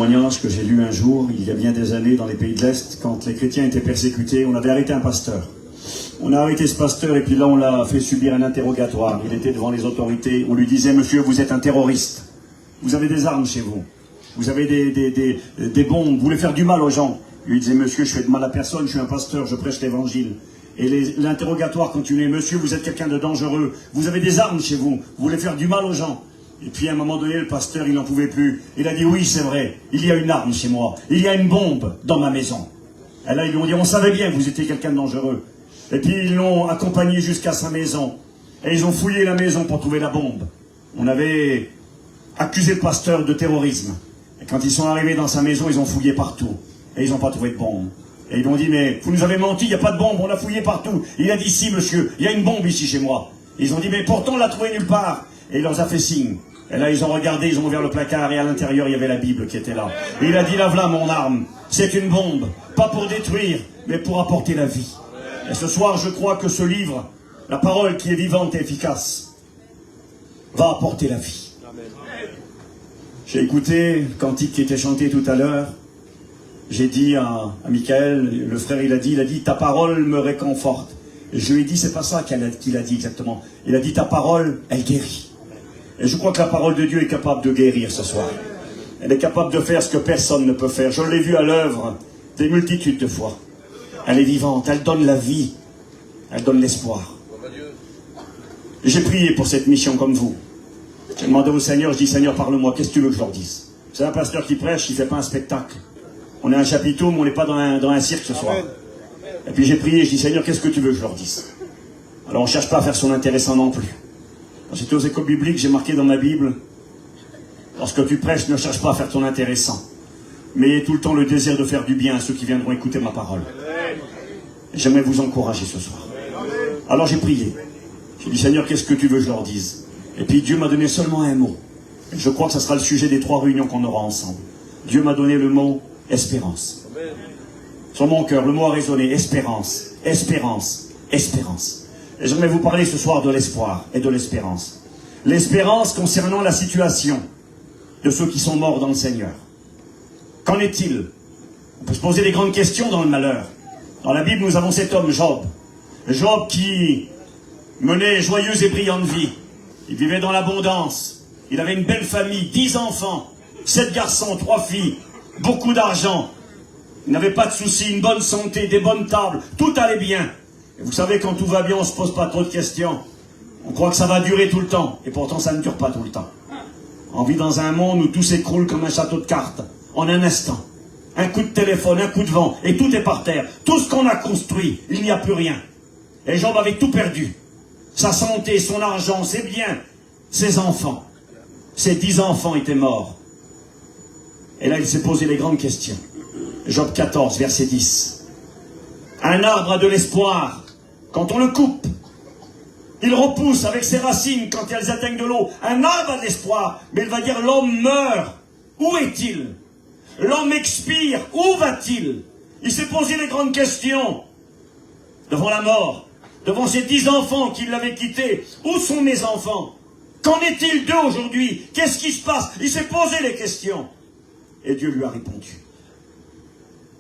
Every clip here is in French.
témoignage que j'ai lu un jour, il y a bien des années, dans les pays de l'Est, quand les chrétiens étaient persécutés. On avait arrêté un pasteur. On a arrêté ce pasteur et puis là on l'a fait subir un interrogatoire. Il était devant les autorités. On lui disait: monsieur, vous êtes un terroriste. Vous avez des armes chez vous. Vous avez des bombes. Vous voulez faire du mal aux gens. Il lui disait: monsieur, je fais de mal à personne, je suis un pasteur, je prêche l'évangile. Et l'interrogatoire continuait: monsieur, vous êtes quelqu'un de dangereux. Vous avez des armes chez vous. Vous voulez faire du mal aux gens. Et puis à un moment donné, le pasteur, il n'en pouvait plus. Il a dit: oui, c'est vrai, il y a une arme chez moi. Il y a une bombe dans ma maison. Et là, ils lui ont dit: on savait bien que vous étiez quelqu'un de dangereux. Et puis ils l'ont accompagné jusqu'à sa maison. Et ils ont fouillé la maison pour trouver la bombe. On avait accusé le pasteur de terrorisme. Et quand ils sont arrivés dans sa maison, ils ont fouillé partout. Et ils n'ont pas trouvé de bombe. Et ils lui ont dit: mais vous nous avez menti, il n'y a pas de bombe, on a fouillé partout. Il a dit: si, monsieur, il y a une bombe ici chez moi. Et ils ont dit: mais pourtant on l'a trouvée nulle part. Et il leur a fait signe. Et là ils ont regardé, ils ont ouvert le placard et à l'intérieur il y avait la Bible qui était là. Et il a dit: là voilà mon arme, c'est une bombe, pas pour détruire, mais pour apporter la vie. Et ce soir je crois que ce livre, la parole qui est vivante et efficace, va apporter la vie. J'ai écouté le cantique qui était chanté tout à l'heure. J'ai dit à Michael, le frère, il a dit: ta parole me réconforte. Et je lui ai dit: c'est pas ça qu'il a dit exactement. Il a dit: ta parole, elle guérit. Et je crois que la parole de Dieu est capable de guérir ce soir. Elle est capable de faire ce que personne ne peut faire. Je l'ai vu à l'œuvre des multitudes de fois. Elle est vivante, elle donne la vie, elle donne l'espoir. J'ai prié pour cette mission comme vous. J'ai demandé au Seigneur, je dis: Seigneur, parle-moi, qu'est-ce que tu veux que je leur dise? C'est un pasteur qui prêche, il ne fait pas un spectacle. On est un chapiteau, mais on n'est pas dans un cirque ce soir. Et puis j'ai prié, je dis: Seigneur, qu'est-ce que tu veux que je leur dise? Alors on ne cherche pas à faire son intéressant non plus. Quand j'étais aux écoles bibliques, j'ai marqué dans ma Bible: lorsque tu prêches, ne cherche pas à faire ton intéressant, mais aie tout le temps le désir de faire du bien à ceux qui viendront écouter ma parole. Et j'aimerais vous encourager ce soir. Alors j'ai prié. J'ai dit: Seigneur, qu'est-ce que tu veux que je leur dise? Et puis Dieu m'a donné seulement un mot. Et je crois que ce sera le sujet des 3 réunions qu'on aura ensemble. Dieu m'a donné le mot espérance. Sur mon cœur, le mot a résonné: espérance, espérance, espérance. Et j'aimerais vous parler ce soir de l'espoir et de l'espérance. L'espérance concernant la situation de ceux qui sont morts dans le Seigneur. Qu'en est-il? On peut se poser des grandes questions dans le malheur. Dans la Bible, nous avons cet homme, Job. Job qui menait joyeuse et brillante vie. Il vivait dans l'abondance. Il avait une belle famille, 10 enfants, 7 garçons, 3 filles, beaucoup d'argent. Il n'avait pas de soucis, une bonne santé, des bonnes tables, tout allait bien. Et vous savez, quand tout va bien, on ne se pose pas trop de questions. On croit que ça va durer tout le temps, et pourtant ça ne dure pas tout le temps. On vit dans un monde où tout s'écroule comme un château de cartes, en un instant. Un coup de téléphone, un coup de vent, et tout est par terre. Tout ce qu'on a construit, il n'y a plus rien. Et Job avait tout perdu. Sa santé, son argent, ses biens, ses enfants. Ses 10 enfants étaient morts. Et là, il s'est posé les grandes questions. Job 14, verset 10. Un arbre a de l'espoir quand on le coupe. Il repousse avec ses racines quand elles atteignent de l'eau. Un arbre a de l'espoir, mais il va dire: l'homme meurt. Où est-il? L'homme expire. Où va-t-il? Il s'est posé les grandes questions devant la mort, devant ses 10 enfants qui l'avaient quitté. Où sont mes enfants? Qu'en est-il d'eux aujourd'hui? Qu'est-ce qui se passe? Il s'est posé les questions. Et Dieu lui a répondu.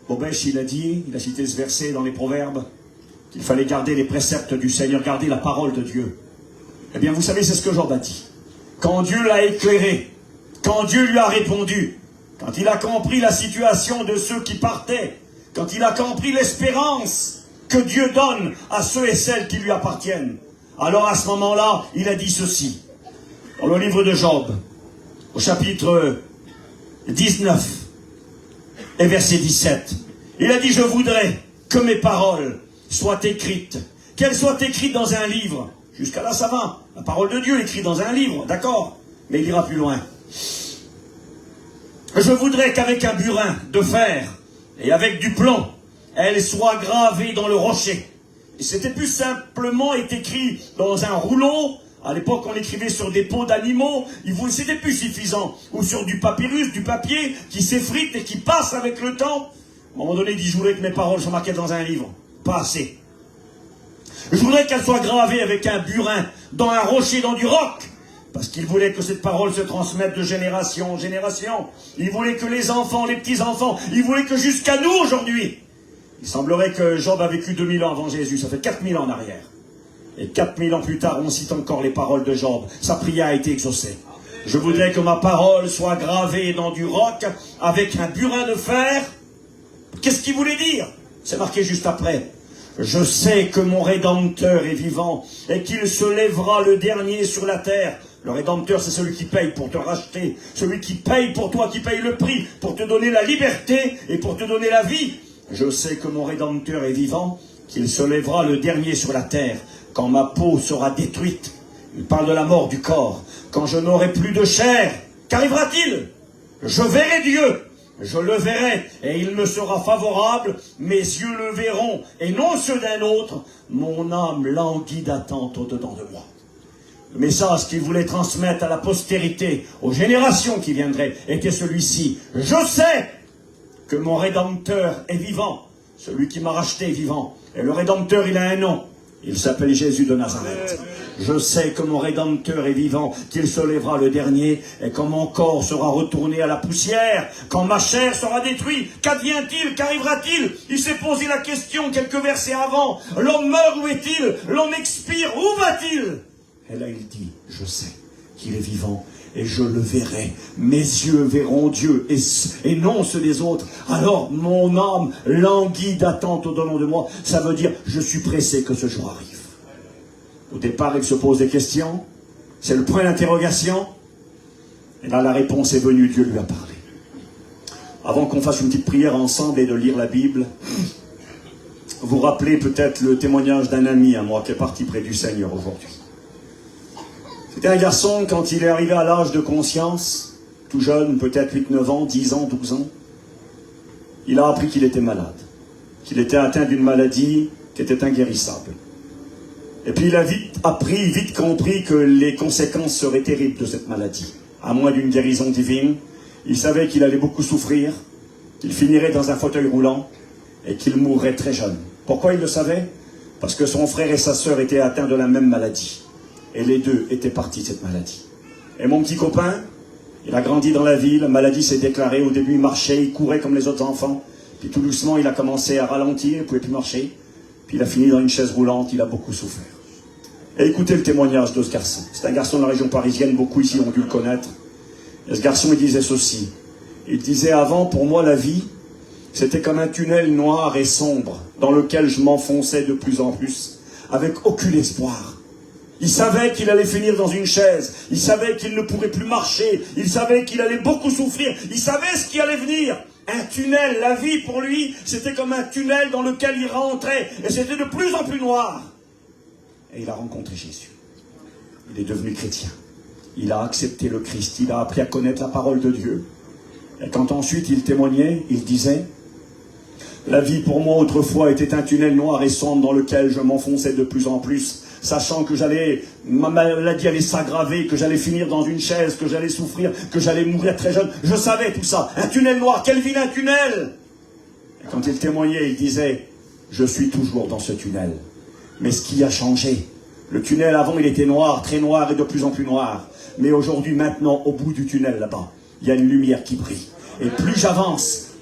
Bobèche, il a cité ce verset dans les Proverbes, qu'il fallait garder les préceptes du Seigneur, garder la parole de Dieu. Eh bien, vous savez, c'est ce que Job a dit. Quand Dieu l'a éclairé, quand Dieu lui a répondu, quand il a compris la situation de ceux qui partaient, quand il a compris l'espérance que Dieu donne à ceux et celles qui lui appartiennent, alors à ce moment-là, il a dit ceci. Dans le livre de Job, au chapitre 19 et verset 17, il a dit: je voudrais que mes paroles soient écrites, qu'elles soient écrites dans un livre. Jusqu'à là ça va, la parole de Dieu écrite dans un livre, d'accord, mais il ira plus loin. Je voudrais qu'avec un burin de fer et avec du plomb, elles soient gravées dans le rocher. Et c'était plus simplement est écrit dans un rouleau. À l'époque, on écrivait sur des peaux d'animaux, c'était plus suffisant. Ou sur du papyrus, du papier qui s'effrite et qui passe avec le temps. À un moment donné, il dit: je voudrais que mes paroles soient marquées dans un livre. Pas assez. Je voudrais qu'elles soient gravées avec un burin, dans un rocher, dans du roc, Parce qu'il voulait que cette parole se transmette de génération en génération. Il voulait que les enfants, les petits-enfants, il voulait que jusqu'à nous aujourd'hui. Il semblerait que Job a vécu 2000 ans avant Jésus, ça fait 4000 ans en arrière. Et 4000 ans plus tard, on cite encore les paroles de Job. Sa prière a été exaucée. Je voudrais que ma parole soit gravée dans du roc avec un burin de fer. Qu'est-ce qu'il voulait dire? C'est marqué juste après. Je sais que mon Rédempteur est vivant et qu'il se lèvera le dernier sur la terre. Le Rédempteur, c'est celui qui paye pour te racheter, celui qui paye pour toi, qui paye le prix pour te donner la liberté et pour te donner la vie. Je sais que mon Rédempteur est vivant, qu'il se lèvera le dernier sur la terre, quand ma peau sera détruite. Il parle de la mort du corps. Quand je n'aurai plus de chair, qu'arrivera-t-il? Je verrai Dieu. Je le verrai, et il me sera favorable, mes yeux le verront, et non ceux d'un autre. Mon âme languit d'attente au-dedans de moi. Le message qu'il voulait transmettre à la postérité, aux générations qui viendraient, était celui-ci. Je sais que mon Rédempteur est vivant. Celui qui m'a racheté est vivant. Et le Rédempteur, il a un nom. Il s'appelle Jésus de Nazareth. Je sais que mon Rédempteur est vivant, qu'il se lèvera le dernier, et quand mon corps sera retourné à la poussière, quand ma chair sera détruite, qu'advient-il, qu'arrivera-t-il? Il s'est posé la question quelques versets avant. L'homme meurt, où est-il? L'homme expire, où va-t-il? Et là il dit, je sais qu'il est vivant, et je le verrai. Mes yeux verront Dieu, et non ceux des autres. Alors mon âme languit d'attente au-dedans de moi. Ça veut dire, je suis pressé que ce jour arrive. Au départ, il se pose des questions. C'est le point d'interrogation. Et là, la réponse est venue. Dieu lui a parlé. Avant qu'on fasse une petite prière ensemble et de lire la Bible, vous rappelez peut-être le témoignage d'un ami à moi qui est parti près du Seigneur aujourd'hui. C'était un garçon, quand il est arrivé à l'âge de conscience, tout jeune, peut-être 8, 9 ans, 10 ans, 12 ans, il a appris qu'il était malade, qu'il était atteint d'une maladie qui était inguérissable. Et puis il a vite compris que les conséquences seraient terribles de cette maladie. À moins d'une guérison divine, il savait qu'il allait beaucoup souffrir, qu'il finirait dans un fauteuil roulant et qu'il mourrait très jeune. Pourquoi il le savait? Parce que son frère et sa sœur étaient atteints de la même maladie. Et les deux étaient partis de cette maladie. Et mon petit copain, il a grandi dans la ville, la maladie s'est déclarée. Au début, il marchait, il courait comme les autres enfants. Puis tout doucement, il a commencé à ralentir, il ne pouvait plus marcher. Puis il a fini dans une chaise roulante, il a beaucoup souffert. Et écoutez le témoignage de ce garçon. C'est un garçon de la région parisienne, beaucoup ici ont dû le connaître. Et ce garçon, il disait ceci. Il disait, avant, pour moi, la vie, c'était comme un tunnel noir et sombre, dans lequel je m'enfonçais de plus en plus, avec aucun espoir. Il savait qu'il allait finir dans une chaise, il savait qu'il ne pourrait plus marcher, il savait qu'il allait beaucoup souffrir, il savait ce qui allait venir. Un tunnel, la vie pour lui, c'était comme un tunnel dans lequel il rentrait, et c'était de plus en plus noir. Et il a rencontré Jésus. Il est devenu chrétien. Il a accepté le Christ. Il a appris à connaître la parole de Dieu. Et quand ensuite il témoignait, il disait, la vie pour moi autrefois était un tunnel noir et sombre dans lequel je m'enfonçais de plus en plus, sachant que ma maladie allait s'aggraver, que j'allais finir dans une chaise, que j'allais souffrir, que j'allais mourir très jeune. Je savais tout ça. Un tunnel noir, quel vilain tunnel! Et quand il témoignait, il disait, je suis toujours dans ce tunnel. Mais ce qui a changé, le tunnel avant il était noir, très noir et de plus en plus noir. Mais aujourd'hui, maintenant, au bout du tunnel là-bas, il y a une lumière qui brille. Et plus j'avance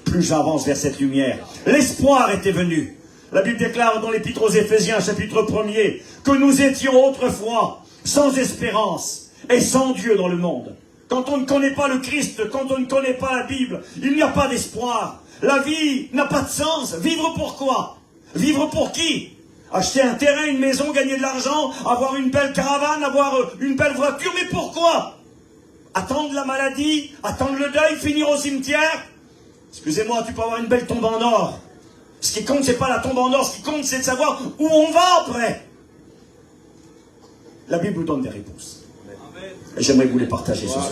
vers cette lumière. L'espoir était venu. La Bible déclare dans l'Épître aux Éphésiens, chapitre 1er, que nous étions autrefois sans espérance et sans Dieu dans le monde. Quand on ne connaît pas le Christ, quand on ne connaît pas la Bible, il n'y a pas d'espoir. La vie n'a pas de sens. Vivre pour quoi? Vivre pour qui? Acheter un terrain, une maison, gagner de l'argent, avoir une belle caravane, avoir une belle voiture, mais pourquoi? Attendre la maladie, attendre le deuil, finir au cimetière? Excusez-moi, tu peux avoir une belle tombe en or. Ce qui compte, c'est pas la tombe en or, ce qui compte, c'est de savoir où on va après. La Bible nous donne des réponses. Et j'aimerais vous les partager ce soir.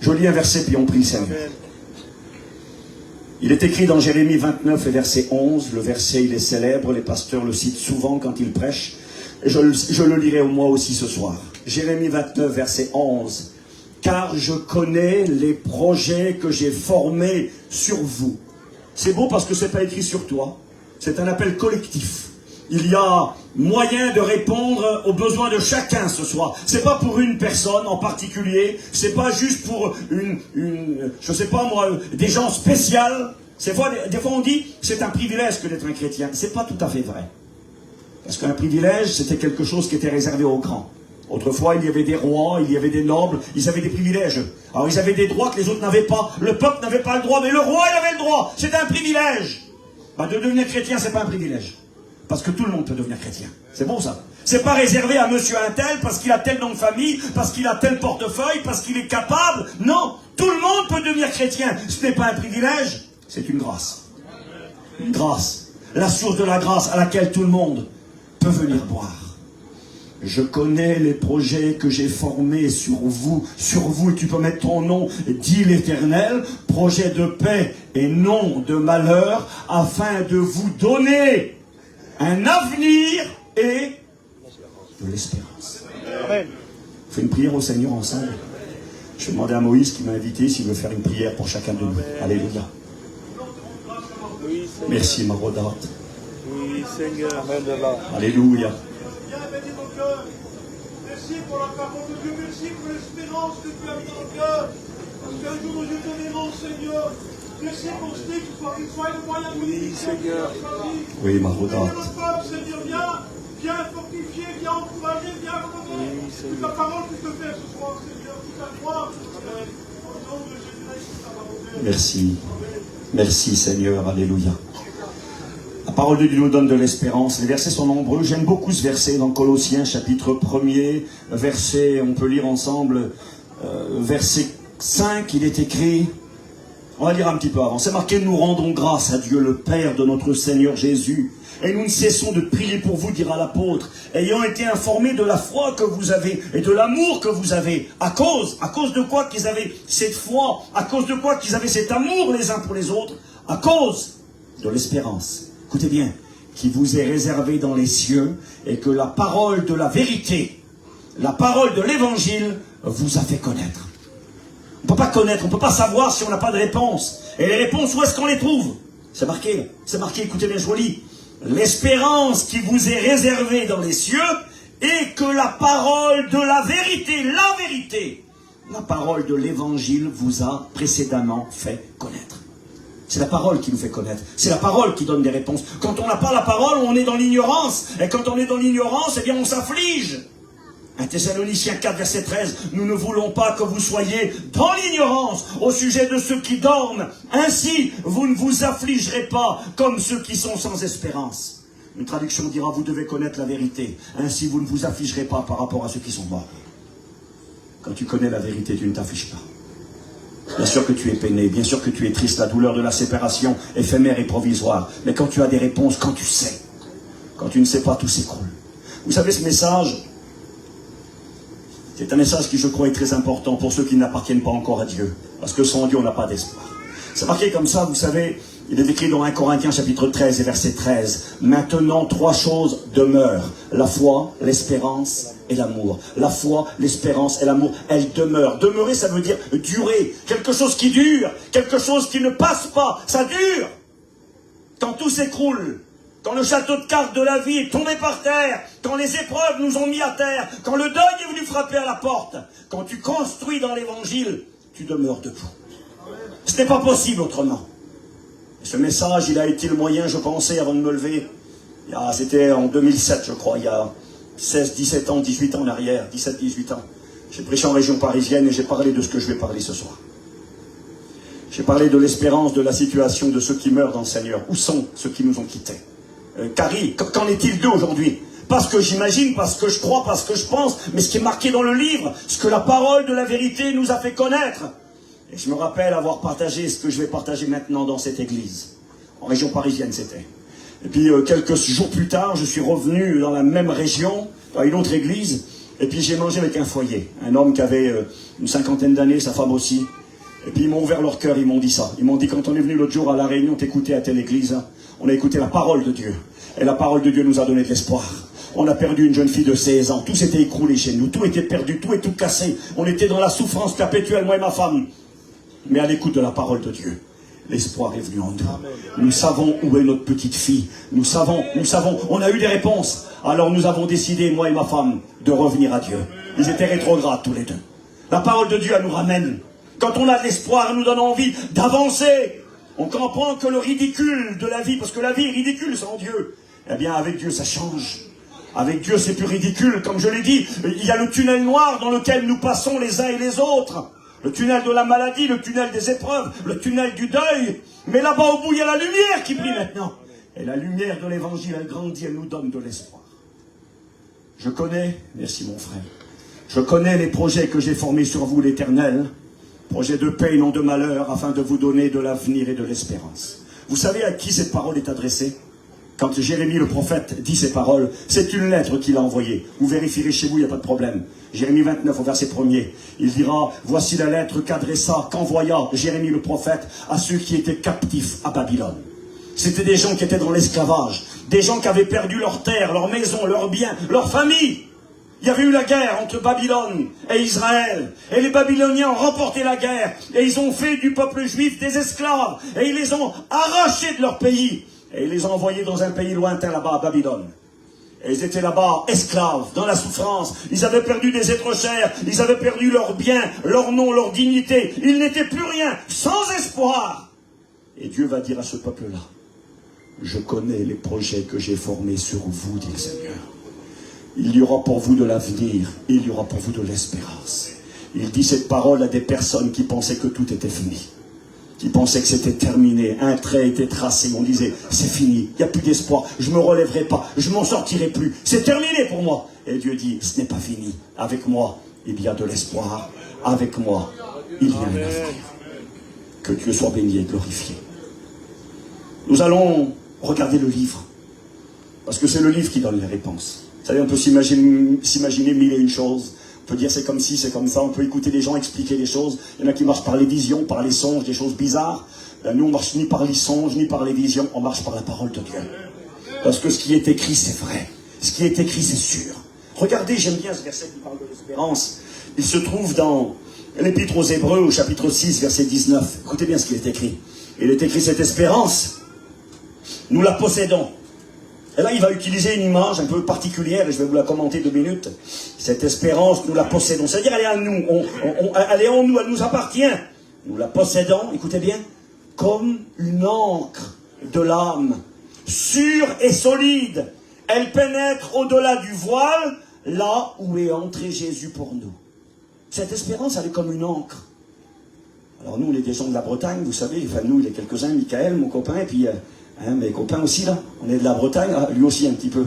Je lis un verset, puis on prie le Seigneur. Il est écrit dans Jérémie 29 et verset 11, le verset il est célèbre, les pasteurs le citent souvent quand ils prêchent, et je le lirai moi aussi ce soir. Jérémie 29 verset 11, car je connais les projets que j'ai formés sur vous. C'est beau parce que ce n'est pas écrit sur toi, c'est un appel collectif. Il y a moyen de répondre aux besoins de chacun ce soir. C'est pas pour une personne en particulier, c'est pas juste pour je sais pas moi, des gens spéciaux. Des fois on dit, c'est un privilège que d'être un chrétien. C'est pas tout à fait vrai. Parce qu'un privilège, c'était quelque chose qui était réservé aux grands. Autrefois, il y avait des rois, il y avait des nobles, ils avaient des privilèges. Alors ils avaient des droits que les autres n'avaient pas. Le peuple n'avait pas le droit, mais le roi, il avait le droit. C'était un privilège. Bah, de devenir chrétien, c'est pas un privilège. Parce que tout le monde peut devenir chrétien. C'est bon ça. C'est pas réservé à monsieur un tel, parce qu'il a tel nom de famille, parce qu'il a tel portefeuille, parce qu'il est capable. Non, tout le monde peut devenir chrétien. Ce n'est pas un privilège, c'est une grâce. Une grâce. La source de la grâce à laquelle tout le monde peut venir boire. Je connais les projets que j'ai formés sur vous, et tu peux mettre ton nom, dit l'Éternel, projet de paix et non de malheur, afin de vous donner un avenir et de l'espérance. Amen. On fait une prière au Seigneur ensemble. Je vais demander à Moïse qui m'a invité s'il veut faire une prière pour chacun de nous. Alléluia. Merci, ma rodate. Oui, Seigneur. Alléluia. Merci pour la parole de Dieu, merci pour l'espérance que tu as mis dans le cœur. Parce qu'un jour Dieu t'aimeront, Seigneur. Merci pour ce qu'il soit le moyen de oui, Seigneur. Oui, ma rodate. Seigneur, viens fortifier, viens encourager, viens redonner toute la parole que tu te fais ce soir, Seigneur, toute la gloire. Au nom de Jésus-Christ, merci. Merci, Seigneur. Alléluia. La parole de Dieu nous donne de l'espérance. Les versets sont nombreux. J'aime beaucoup ce verset dans Colossiens, chapitre 1er, verset, on peut lire ensemble, verset 5, il est écrit, on va lire un petit peu avant. C'est marqué, nous rendons grâce à Dieu, le Père de notre Seigneur Jésus. Et nous ne cessons de prier pour vous, dira l'apôtre, ayant été informés de la foi que vous avez et de l'amour que vous avez. À cause de quoi qu'ils avaient cette foi, à cause de quoi qu'ils avaient cet amour les uns pour les autres, à cause de l'espérance. Écoutez bien, qui vous est réservé dans les cieux et que la parole de la vérité, la parole de l'évangile vous a fait connaître. On ne peut pas connaître, on ne peut pas savoir si on n'a pas de réponse. Et les réponses, où est-ce qu'on les trouve? C'est marqué, écoutez bien, je vous lis. L'espérance qui vous est réservée dans les cieux et que la parole de la vérité, la parole de l'évangile vous a précédemment fait connaître. C'est la parole qui nous fait connaître. C'est la parole qui donne des réponses. Quand on n'a pas la parole, on est dans l'ignorance. Et quand on est dans l'ignorance, eh bien on s'afflige. 1 Thessaloniciens 4, verset 13. Nous ne voulons pas que vous soyez dans l'ignorance au sujet de ceux qui dorment. Ainsi, vous ne vous affligerez pas comme ceux qui sont sans espérance. Une traduction dira, vous devez connaître la vérité. Ainsi, vous ne vous affligerez pas par rapport à ceux qui sont morts. Quand tu connais la vérité, tu ne t'affliges pas. Bien sûr que tu es peiné, bien sûr que tu es triste, la douleur de la séparation, éphémère et provisoire. Mais quand tu as des réponses, quand tu sais, quand tu ne sais pas, tout s'écroule. Vous savez, ce message, c'est un message qui, je crois, est très important pour ceux qui n'appartiennent pas encore à Dieu. Parce que sans Dieu, on n'a pas d'espoir. C'est marqué comme ça, vous savez, il est écrit dans 1 Corinthiens chapitre 13 et verset 13. Maintenant, 3 choses demeurent. La foi, l'espérance et l'amour. La foi, l'espérance et l'amour, elles demeurent. Demeurer, ça veut dire durer. Quelque chose qui dure, quelque chose qui ne passe pas. Ça dure. Quand tout s'écroule, quand le château de cartes de la vie est tombé par terre, quand les épreuves nous ont mis à terre, quand le deuil est venu frapper à la porte, quand tu construis dans l'évangile, tu demeures debout. Ce n'est pas possible autrement. Et ce message, il a été le moyen, je pensais, avant de me lever. C'était en 2007, je crois, il y a 16, 17 ans, 18 ans en arrière, 17, 18 ans. J'ai prêché en région parisienne et j'ai parlé de ce que je vais parler ce soir. J'ai parlé de l'espérance, de la situation de ceux qui meurent dans le Seigneur. Où sont ceux qui nous ont quittés? Carrie, qu'en est-il d'eux aujourd'hui? Parce que j'imagine, parce que je crois, parce que je pense, mais ce qui est marqué dans le livre, ce que la parole de la vérité nous a fait connaître. Et je me rappelle avoir partagé ce que je vais partager maintenant dans cette église. En région parisienne, c'était. Et puis quelques jours plus tard, je suis revenu dans la même région, dans une autre église, et puis j'ai mangé avec un foyer. Un homme qui avait une 50aine d'années, sa femme aussi. Et puis ils m'ont ouvert leur cœur, ils m'ont dit ça. Ils m'ont dit, quand on est venu l'autre jour à La Réunion t'écouter à telle église, on a écouté la parole de Dieu. Et la parole de Dieu nous a donné de l'espoir. On a perdu une jeune fille de 16 ans. Tout s'était écroulé chez nous. Tout était perdu, tout est tout cassé. On était dans la souffrance perpétuelle, moi et ma femme. Mais à l'écoute de la parole de Dieu. L'espoir est venu en nous. Nous savons où est notre petite fille. Nous savons, on a eu des réponses. Alors nous avons décidé, moi et ma femme, de revenir à Dieu. Ils étaient rétrogrades tous les deux. La parole de Dieu, elle nous ramène. Quand on a de l'espoir, elle nous donne envie d'avancer. On comprend que le ridicule de la vie, parce que la vie est ridicule sans Dieu, eh bien avec Dieu ça change. Avec Dieu c'est plus ridicule. Comme je l'ai dit, il y a le tunnel noir dans lequel nous passons les uns et les autres. Le tunnel de la maladie, le tunnel des épreuves, le tunnel du deuil. Mais là-bas au bout, il y a la lumière qui brille maintenant. Et la lumière de l'évangile, elle grandit, elle nous donne de l'espoir. Je connais, merci mon frère, je connais les projets que j'ai formés sur vous, l'Éternel. Projets de paix et non de malheur, afin de vous donner de l'avenir et de l'espérance. Vous savez à qui cette parole est adressée? Quand Jérémie le prophète dit ces paroles, c'est une lettre qu'il a envoyée. Vous vérifierez chez vous, il n'y a pas de problème. Jérémie 29 au verset 1er, il dira, voici la lettre qu'envoya Jérémie le prophète à ceux qui étaient captifs à Babylone. C'était des gens qui étaient dans l'esclavage, des gens qui avaient perdu leur terre, leur maison, leurs biens, leur famille. Il y avait eu la guerre entre Babylone et Israël. Et les Babyloniens ont remporté la guerre. Et ils ont fait du peuple juif des esclaves. Et ils les ont arrachés de leur pays. Et ils les ont envoyés dans un pays lointain là-bas, à Babylone. Et ils étaient là-bas, esclaves, dans la souffrance. Ils avaient perdu des êtres chers. Ils avaient perdu leurs biens, leur nom, leur dignité. Ils n'étaient plus rien, sans espoir. Et Dieu va dire à ce peuple-là, je connais les projets que j'ai formés sur vous, dit le Seigneur. Il y aura pour vous de l'avenir, il y aura pour vous de l'espérance. Il dit cette parole à des personnes qui pensaient que tout était fini, qui pensaient que c'était terminé, un trait était tracé, on disait c'est fini, il n'y a plus d'espoir, je ne me relèverai pas, je ne m'en sortirai plus, c'est terminé pour moi. Et Dieu dit ce n'est pas fini, avec moi il y a de l'espoir, avec moi il y a un avenir. Que Dieu soit béni et glorifié. Nous allons regarder le livre, parce que c'est le livre qui donne les réponses. Vous savez, on peut s'imaginer mille et une choses. On peut dire c'est comme ci, c'est comme ça. On peut écouter des gens expliquer des choses. Il y en a qui marchent par les visions, par les songes, des choses bizarres. Nous, on ne marche ni par les songes, ni par les visions. On marche par la parole de Dieu. Parce que ce qui est écrit, c'est vrai. Ce qui est écrit, c'est sûr. Regardez, j'aime bien ce verset qui parle de l'espérance. Il se trouve dans l'Épître aux Hébreux, au chapitre 6, verset 19. Écoutez bien ce qui est écrit. Il est écrit cette espérance. Nous la possédons. Et là, il va utiliser une image un peu particulière, et je vais vous la commenter 2 minutes. Cette espérance, nous la possédons. C'est-à-dire, elle est à nous. Elle est en nous, elle nous appartient. Nous la possédons, écoutez bien, comme une encre de l'âme, sûre et solide. Elle pénètre au-delà du voile, là où est entré Jésus pour nous. Cette espérance, elle est comme une encre. Alors nous, on est des gens de la Bretagne, vous savez, enfin nous, il y a quelques-uns, Michael, mon copain, et puis... mes copains aussi là, on est de la Bretagne, lui aussi un petit peu.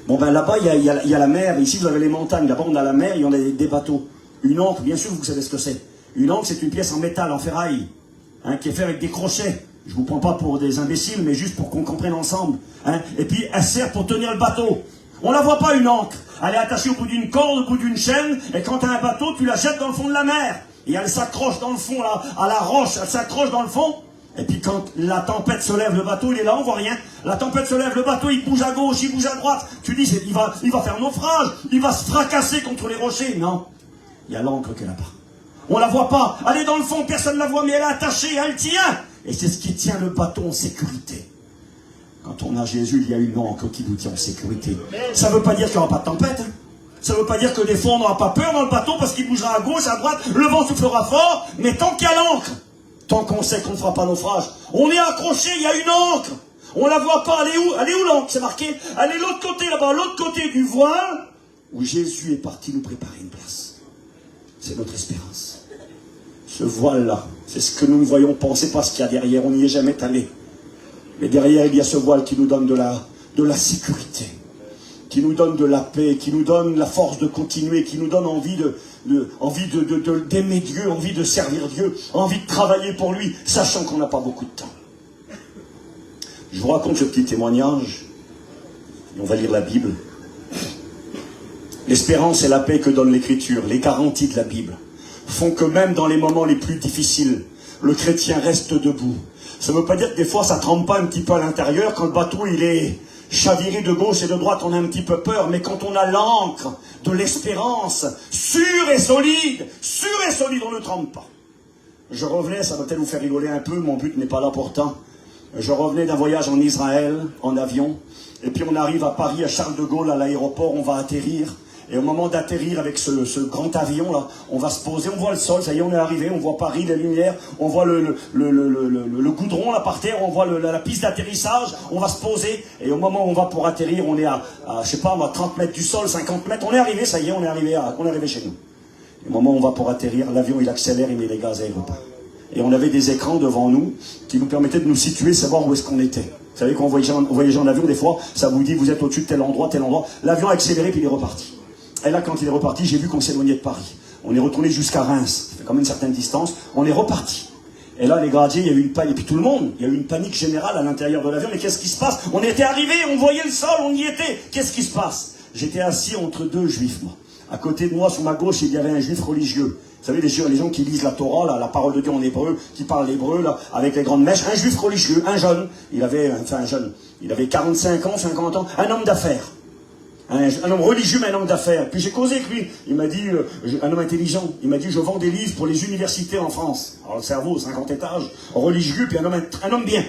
Bon ben là-bas il y a la mer, ici vous avez les montagnes, là-bas on a la mer et on a des bateaux. Une ancre, bien sûr vous savez ce que c'est. Une ancre c'est une pièce en métal, en ferraille, qui est faite avec des crochets. Je ne vous prends pas pour des imbéciles, mais juste pour qu'on comprenne ensemble. Et puis elle sert pour tenir le bateau. On la voit pas une ancre, elle est attachée au bout d'une corde, au bout d'une chaîne, et quand tu as un bateau, tu la jettes dans le fond de la mer. Et elle s'accroche dans le fond, là, à la roche, elle s'accroche dans le fond. Et puis quand la tempête se lève, le bateau il est là, on voit rien. La tempête se lève, le bateau il bouge à gauche, il bouge à droite. Tu dis, il va faire naufrage, il va se fracasser contre les rochers. Non, il y a l'encre qui est là-bas. On la voit pas, elle est dans le fond, personne ne la voit, mais elle est attachée, elle tient. Et c'est ce qui tient le bateau en sécurité. Quand on a Jésus, il y a une encre qui nous tient en sécurité. Ça ne veut pas dire qu'il n'y aura pas de tempête. Ça ne veut pas dire que des fois on n'aura pas peur dans le bateau parce qu'il bougera à gauche, à droite, le vent soufflera fort, mais tant qu'il y a l'encre, tant qu'on sait qu'on ne fera pas naufrage, on est accroché, il y a une encre. On la voit pas, elle est où? Elle est où l'encre? C'est marqué. Elle est l'autre côté là-bas, l'autre côté du voile, où Jésus est parti nous préparer une place. C'est notre espérance. Ce voile-là, c'est ce que nous ne voyons pas, on ne sait pas ce qu'il y a derrière, on n'y est jamais allé. Mais derrière, il y a ce voile qui nous donne de la sécurité, qui nous donne de la paix, qui nous donne la force de continuer, qui nous donne envie d'aimer Dieu, envie de servir Dieu, envie de travailler pour lui, sachant qu'on n'a pas beaucoup de temps. Je vous raconte ce petit témoignage, et on va lire la Bible. L'espérance et la paix que donne l'Écriture, les garanties de la Bible, font que même dans les moments les plus difficiles, le chrétien reste debout. Ça ne veut pas dire que des fois ça trempe pas un petit peu à l'intérieur, quand le bateau il est chaviré de gauche et de droite, on a un petit peu peur, mais quand on a l'encre de l'espérance, sûre et solide, on ne trempe pas. Je revenais, ça va peut-être vous faire rigoler un peu, mon but n'est pas là pourtant. Je revenais d'un voyage en Israël, en avion, et puis on arrive à Paris, à Charles de Gaulle, à l'aéroport, on va atterrir. Et au moment d'atterrir avec ce grand avion là, on va se poser, on voit le sol, ça y est, on est arrivé, on voit Paris, les lumières, on voit le goudron là par terre, on voit la piste d'atterrissage, on va se poser, et au moment où on va pour atterrir, on est à je sais pas moi, 30 mètres du sol, 50 mètres, on est arrivé, ça y est, on est arrivé chez nous. Et au moment où on va pour atterrir, l'avion il accélère, il met les gaz à repart. Et on avait des écrans devant nous qui nous permettaient de nous situer, savoir où est-ce qu'on était. Vous savez, quand on voyageait en avion, des fois, ça vous dit, vous êtes au-dessus de tel endroit. L'avion a accéléré, puis il est reparti. Et là, quand il est reparti, j'ai vu qu'on s'éloignait de Paris. On est retourné jusqu'à Reims, ça fait quand même une certaine distance. On est reparti. Et là, les gradiers, il y a eu une panique, et puis tout le monde, il y a eu une panique générale à l'intérieur de l'avion. Mais qu'est-ce qui se passe? On était arrivés, on voyait le sol, on y était. Qu'est-ce qui se passe? J'étais assis entre deux juifs, moi. À côté de moi, sur ma gauche, il y avait un juif religieux. Vous savez, les gens qui lisent la Torah, là, la parole de Dieu en hébreu, qui parlent l'hébreu, là, avec les grandes mèches. Un juif religieux, un jeune. Il avait 45 ans, 50 ans, un homme d'affaires. Un homme religieux, mais un homme d'affaires. Puis j'ai causé avec lui. Il m'a dit, un homme intelligent, il m'a dit, je vends des livres pour les universités en France. Alors le cerveau, 50 étages, religieux, puis un homme bien.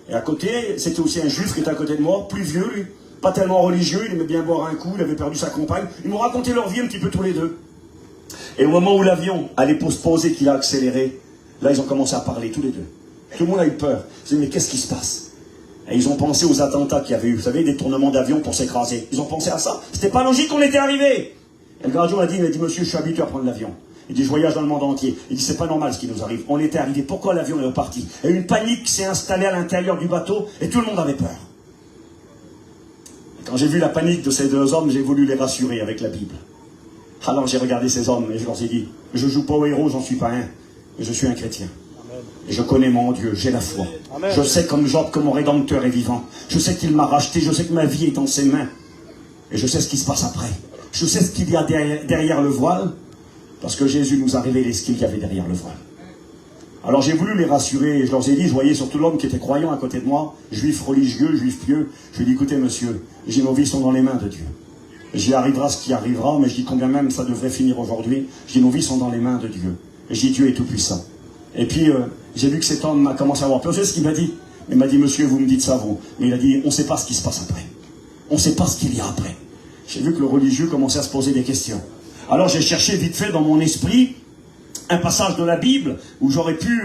Et à côté, c'était aussi un juif qui était à côté de moi, plus vieux, lui. Pas tellement religieux, il aimait bien boire un coup, il avait perdu sa compagne. Ils m'ont raconté leur vie un petit peu tous les deux. Et au moment où l'avion allait se poser, qu'il a accéléré, là ils ont commencé à parler tous les deux. Tout le monde a eu peur. Ils se dit, mais qu'est-ce qui se passe? Et ils ont pensé aux attentats qu'il y avait eu, vous savez, des tournements d'avion pour s'écraser. Ils ont pensé à ça. C'était pas logique qu'on était arrivé. Et le gardien il a dit, monsieur, je suis habitué à prendre l'avion. Il dit, je voyage dans le monde entier. Il dit, c'est pas normal ce qui nous arrive. On était arrivé. Pourquoi l'avion est reparti? Et une panique s'est installée à l'intérieur du bateau et tout le monde avait peur. Et quand j'ai vu la panique de ces deux hommes, j'ai voulu les rassurer avec la Bible. Alors j'ai regardé ces hommes et je leur ai dit, je joue pas au héros, j'en suis pas un, mais je suis un chrétien. Et je connais mon Dieu, j'ai la foi. Amen. Je sais comme Job que mon Rédempteur est vivant. Je sais qu'il m'a racheté, je sais que ma vie est dans ses mains. Et je sais ce qui se passe après. Je sais ce qu'il y a derrière le voile, parce que Jésus nous a révélé ce qu'il y avait derrière le voile. Alors j'ai voulu les rassurer, et je leur ai dit, je voyais surtout l'homme qui était croyant à côté de moi, juif religieux, juif pieux. Je lui ai dit, écoutez monsieur, nos vies sont dans les mains de Dieu. J'y arrivera ce qui arrivera, mais je dis combien même ça devrait finir aujourd'hui. Je dis, nos vies sont dans les mains de Dieu. Et je dis, Dieu est tout puissant. Et puis, j'ai vu que cet homme a commencé à avoir peur. C'est ce qu'il m'a dit. Il m'a dit, monsieur, vous me dites ça, vous. Mais il a dit, on ne sait pas ce qui se passe après. On ne sait pas ce qu'il y a après. J'ai vu que le religieux commençait à se poser des questions. Alors j'ai cherché vite fait dans mon esprit un passage de la Bible où j'aurais pu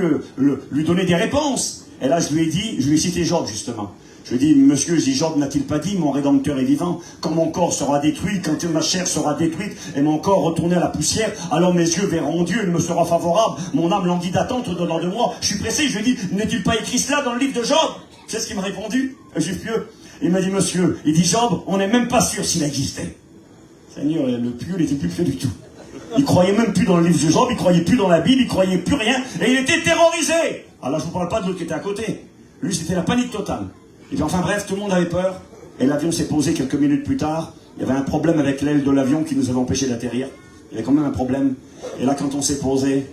lui donner des réponses. Et là, je lui ai cité Job, justement. Je lui ai dit, monsieur, Job n'a-t-il pas dit, mon Rédempteur est vivant, quand mon corps sera détruit, quand ma chair sera détruite, et mon corps retourné à la poussière, alors mes yeux verront Dieu, il me sera favorable, mon âme languit d'attente au-dedans de moi. Je suis pressé, je lui ai dit, n'est-il pas écrit cela dans le livre de Job? C'est ce qu'il m'a répondu, un juif pieux. Il m'a dit, monsieur, il dit, Job, on n'est même pas sûr s'il existait. Seigneur, le pieux, il n'était plus pieux du tout. Il croyait même plus dans le livre de Job, il croyait plus dans la Bible, il croyait plus rien, et il était terrorisé. Alors là, je ne vous parle pas de l'autre qui était à côté. Lui, c'était la panique totale. Et puis enfin bref, tout le monde avait peur, et l'avion s'est posé quelques minutes plus tard. Il y avait un problème avec l'aile de l'avion qui nous avait empêché d'atterrir. Il y avait quand même un problème. Et là, quand on s'est posé,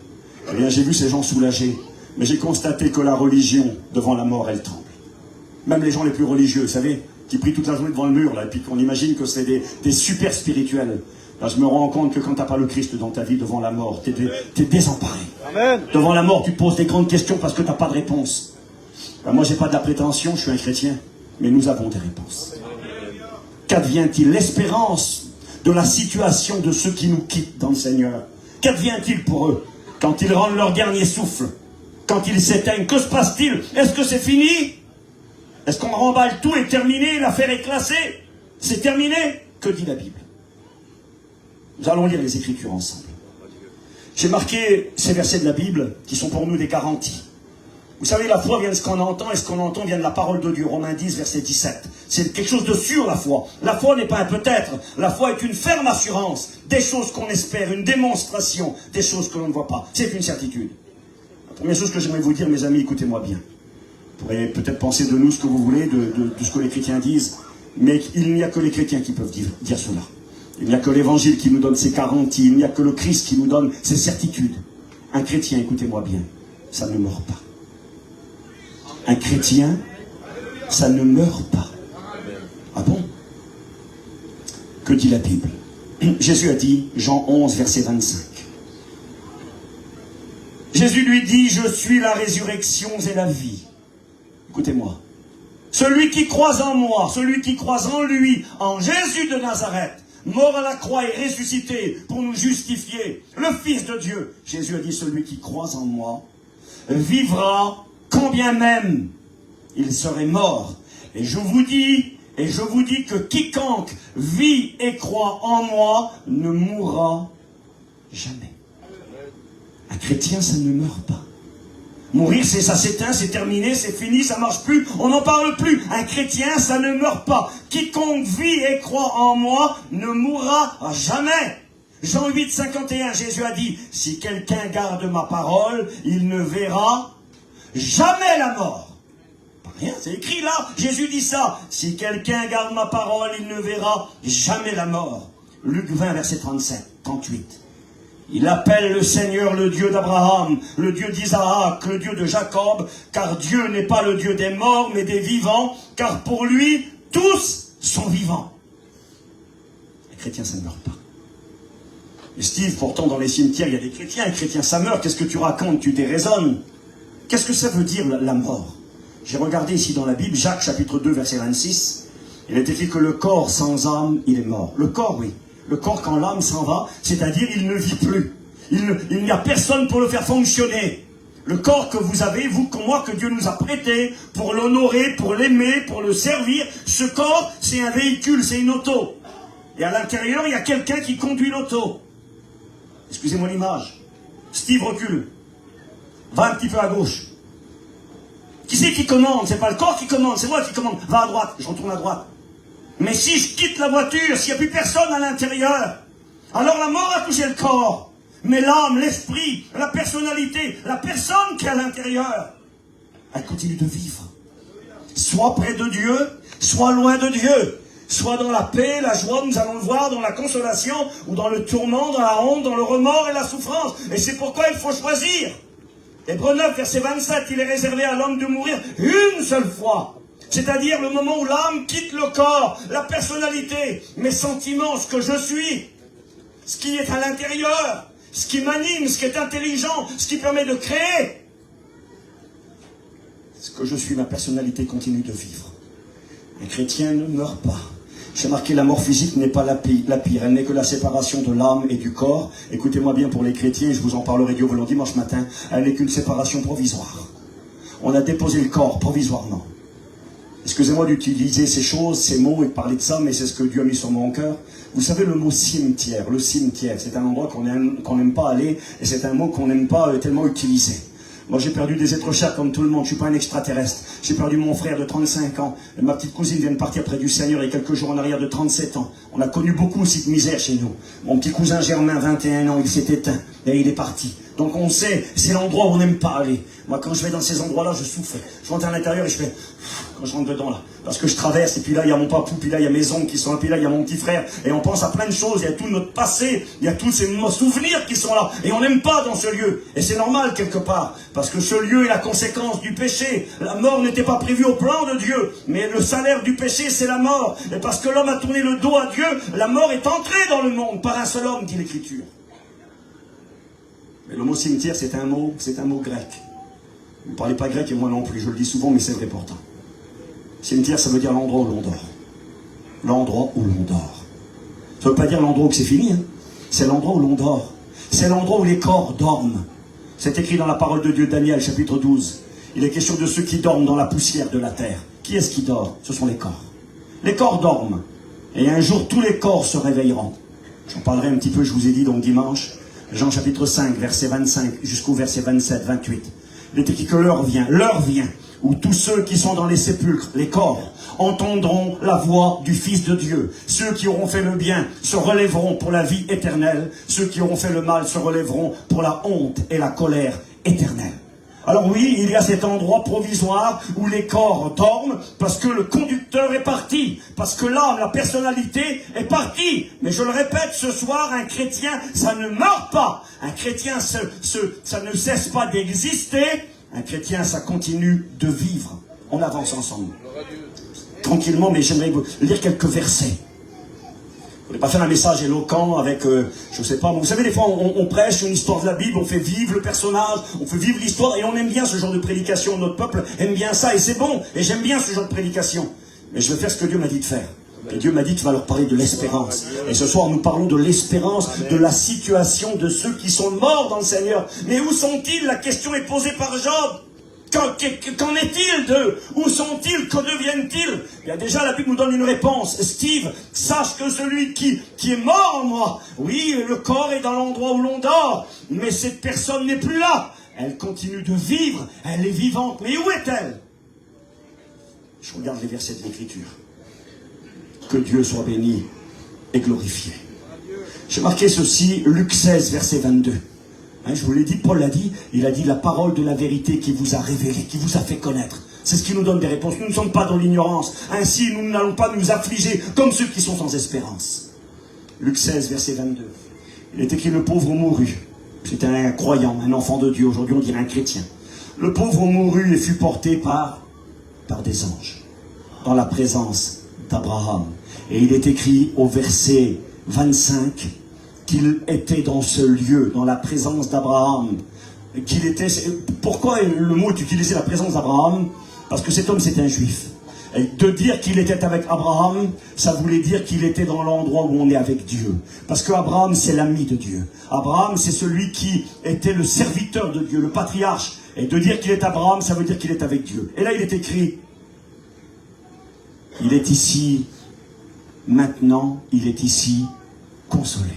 eh bien, j'ai vu ces gens soulagés. Mais j'ai constaté que la religion, devant la mort, elle tremble. Même les gens les plus religieux, vous savez, qui prient toute la journée devant le mur, là, et puis qu'on imagine que c'est des super spirituels. Là, je me rends compte que quand tu n'as pas le Christ dans ta vie, devant la mort, tu es désemparé. Amen. Devant la mort, tu te poses des grandes questions parce que tu n'as pas de réponse. Ben, moi, je n'ai pas de la prétention, je suis un chrétien, mais nous avons des réponses. Qu'advient-il? L'espérance de la situation de ceux qui nous quittent dans le Seigneur. Qu'advient-il pour eux quand ils rendent leur dernier souffle? Quand ils s'éteignent, que se passe-t-il? Est-ce que c'est fini? Est-ce qu'on remballe tout et terminé? L'affaire est classée? C'est terminé? Que dit la Bible? Nous allons lire les Écritures ensemble. J'ai marqué ces versets de la Bible qui sont pour nous des garanties. Vous savez, la foi vient de ce qu'on entend, et ce qu'on entend vient de la parole de Dieu. Romains 10, verset 17. C'est quelque chose de sûr, la foi. La foi n'est pas un peut-être. La foi est une ferme assurance des choses qu'on espère, une démonstration des choses que l'on ne voit pas. C'est une certitude. La première chose que j'aimerais vous dire, mes amis, écoutez-moi bien. Vous pourrez peut-être penser de nous ce que vous voulez, de ce que les chrétiens disent, mais il n'y a que les chrétiens qui peuvent dire cela. Il n'y a que l'évangile qui nous donne ses garanties, il n'y a que le Christ qui nous donne ses certitudes. Un chrétien, écoutez-moi bien, ça ne meurt pas. Un chrétien, ça ne meurt pas. Ah bon? Que dit la Bible? Jésus a dit, Jean 11, verset 25. Jésus lui dit, je suis la résurrection et la vie. Écoutez-moi. Celui qui croit en moi, celui qui croit en lui, en Jésus de Nazareth, mort à la croix et ressuscité pour nous justifier, le Fils de Dieu. Jésus a dit, celui qui croit en moi, vivra quand bien même il serait mort. Et je vous dis que quiconque vit et croit en moi ne mourra jamais. Un chrétien, ça ne meurt pas. Mourir, ça s'éteint, c'est terminé, c'est fini, ça marche plus, on n'en parle plus. Un chrétien, ça ne meurt pas. Quiconque vit et croit en moi ne mourra jamais. Jean 8, 51, Jésus a dit, si quelqu'un garde ma parole, il ne verra jamais la mort. Pas rien, c'est écrit là, Jésus dit ça. Si quelqu'un garde ma parole, il ne verra jamais la mort. Luc 20, verset 37, 38. Il appelle le Seigneur le Dieu d'Abraham, le Dieu d'Isaac, le Dieu de Jacob, car Dieu n'est pas le Dieu des morts, mais des vivants, car pour lui, tous sont vivants. Les chrétiens, ça ne meurt pas. Et Steve, pourtant, dans les cimetières, il y a des chrétiens. Les chrétiens, ça meurt. Qu'est-ce que tu racontes? Tu déraisonnes. Qu'est-ce que ça veut dire, la mort? J'ai regardé ici dans la Bible, Jacques, chapitre 2, verset 26. Il est écrit que le corps sans âme, il est mort. Le corps, oui. Le corps, quand l'âme s'en va, c'est-à-dire il ne vit plus. Il n'y a personne pour le faire fonctionner. Le corps que vous avez, vous comme moi, que Dieu nous a prêté pour l'honorer, pour l'aimer, pour le servir, ce corps, c'est un véhicule, c'est une auto. Et à l'intérieur, il y a quelqu'un qui conduit l'auto. Excusez-moi l'image. Steve recule. Va un petit peu à gauche. Qui c'est qui commande? C'est pas le corps qui commande, c'est moi qui commande. Va à droite, je retourne à droite. Mais si je quitte la voiture, s'il n'y a plus personne à l'intérieur, alors la mort a touché le corps. Mais l'âme, l'esprit, la personnalité, la personne qui est à l'intérieur, elle continue de vivre. Soit près de Dieu, soit loin de Dieu. Soit dans la paix, la joie, nous allons le voir, dans la consolation, ou dans le tourment, dans la honte, dans le remords et la souffrance. Et c'est pourquoi il faut choisir. Hébreux 9, verset 27, il est réservé à l'homme de mourir une seule fois. C'est-à-dire le moment où l'âme quitte le corps, la personnalité, mes sentiments, ce que je suis, ce qui est à l'intérieur, ce qui m'anime, ce qui est intelligent, ce qui permet de créer. Ce que je suis, ma personnalité continue de vivre. Les chrétiens ne meurent pas. J'ai marqué la mort physique n'est pas la pire. Elle n'est que la séparation de l'âme et du corps. Écoutez-moi bien pour les chrétiens, je vous en parlerai Dieu voulant dimanche matin. Elle n'est qu'une séparation provisoire. On a déposé le corps provisoirement. Excusez-moi d'utiliser ces choses, ces mots et de parler de ça, mais c'est ce que Dieu a mis sur mon cœur. Vous savez le mot cimetière. Le cimetière, c'est un endroit qu'on n'aime pas aller et c'est un mot qu'on n'aime pas tellement utiliser. Moi, j'ai perdu des êtres chers comme tout le monde. Je suis pas un extraterrestre. J'ai perdu mon frère de 35 ans. Et ma petite cousine vient de partir près du Seigneur il y a quelques jours en arrière de 37 ans. On a connu beaucoup aussi de misère chez nous. Mon petit cousin Germain, 21 ans, il s'est éteint. Et il est parti. Donc on sait, c'est l'endroit où on n'aime pas aller. Moi, quand je vais dans ces endroits-là, je souffre. Je rentre à l'intérieur et je fais... Quand je rentre dedans, là. Parce que je traverse, et puis là, il y a mon papou, puis là, il y a mes oncles qui sont là, puis là, il y a mon petit frère. Et on pense à plein de choses. Il y a tout notre passé. Il y a tous ces souvenirs qui sont là. Et on n'aime pas dans ce lieu. Et c'est normal, quelque part. Parce que ce lieu est la conséquence du péché. La mort n'était pas prévue au plan de Dieu. Mais le salaire du péché, c'est la mort. Et parce que l'homme a tourné le dos à Dieu, la mort est entrée dans le monde par un seul homme, dit l'Écriture. Mais le mot cimetière, c'est un mot grec. Vous ne parlez pas grec et moi non plus, je le dis souvent, mais c'est vrai pourtant. Cimetière, ça veut dire l'endroit où l'on dort. L'endroit où l'on dort. Ça ne veut pas dire l'endroit où c'est fini, hein. C'est l'endroit où l'on dort. C'est l'endroit où les corps dorment. C'est écrit dans la parole de Dieu, Daniel, chapitre 12. Il est question de ceux qui dorment dans la poussière de la terre. Qui est-ce qui dort? Ce sont les corps. Les corps dorment. Et un jour, tous les corps se réveilleront. J'en parlerai un petit peu, je vous ai dit, donc dimanche. Jean chapitre 5, verset 25 jusqu'au verset 27, 28. Il est écrit que l'heure vient, où tous ceux qui sont dans les sépulcres, les corps, entendront la voix du Fils de Dieu. Ceux qui auront fait le bien se relèveront pour la vie éternelle. Ceux qui auront fait le mal se relèveront pour la honte et la colère éternelle. Alors oui, il y a cet endroit provisoire où les corps dorment parce que le conducteur est parti, parce que l'âme, la personnalité est partie. Mais je le répète ce soir, un chrétien, ça ne meurt pas. Un chrétien, ça ne cesse pas d'exister. Un chrétien, ça continue de vivre. On avance ensemble. Tranquillement, mais j'aimerais vous lire quelques versets. Je voulais pas faire un message éloquent avec, je sais pas, vous savez, des fois on prêche une histoire de la Bible, on fait vivre le personnage, on fait vivre l'histoire, et on aime bien ce genre de prédication, notre peuple aime bien ça, et c'est bon, et j'aime bien ce genre de prédication. Mais je vais faire ce que Dieu m'a dit de faire. Et Dieu m'a dit, tu vas leur parler de l'espérance. Et ce soir, nous parlons de l'espérance, de la situation de ceux qui sont morts dans le Seigneur. Mais où sont-ils? La question est posée par Job. Qu'en est-il d'eux? Où sont-ils? Que deviennent-ils? Bien déjà, la Bible nous donne une réponse. Steve, sache que celui qui est mort en moi, oui, le corps est dans l'endroit où l'on dort, mais cette personne n'est plus là. Elle continue de vivre, elle est vivante. Mais où est-elle? Je regarde les versets de l'Écriture. Que Dieu soit béni et glorifié. J'ai marqué ceci, Luc 16, verset 22. Je vous l'ai dit, Paul l'a dit, il a dit la parole de la vérité qui vous a révélé, qui vous a fait connaître. C'est ce qui nous donne des réponses. Nous ne sommes pas dans l'ignorance. Ainsi, nous n'allons pas nous affliger comme ceux qui sont sans espérance. Luc 16, verset 22. Il est écrit, le pauvre mourut. C'était un croyant, un enfant de Dieu. Aujourd'hui, on dirait un chrétien. Le pauvre mourut et fut porté par des anges, dans la présence d'Abraham. Et il est écrit au verset 25 qu'il était dans ce lieu, dans la présence d'Abraham. Pourquoi le mot est utilisé, la présence d'Abraham? Parce que cet homme, c'est un juif. Et de dire qu'il était avec Abraham, ça voulait dire qu'il était dans l'endroit où on est avec Dieu. Parce que Abraham, c'est l'ami de Dieu. Abraham, c'est celui qui était le serviteur de Dieu, le patriarche. Et de dire qu'il est Abraham, ça veut dire qu'il est avec Dieu. Et là, il est écrit, il est ici, maintenant, il est ici, consolé.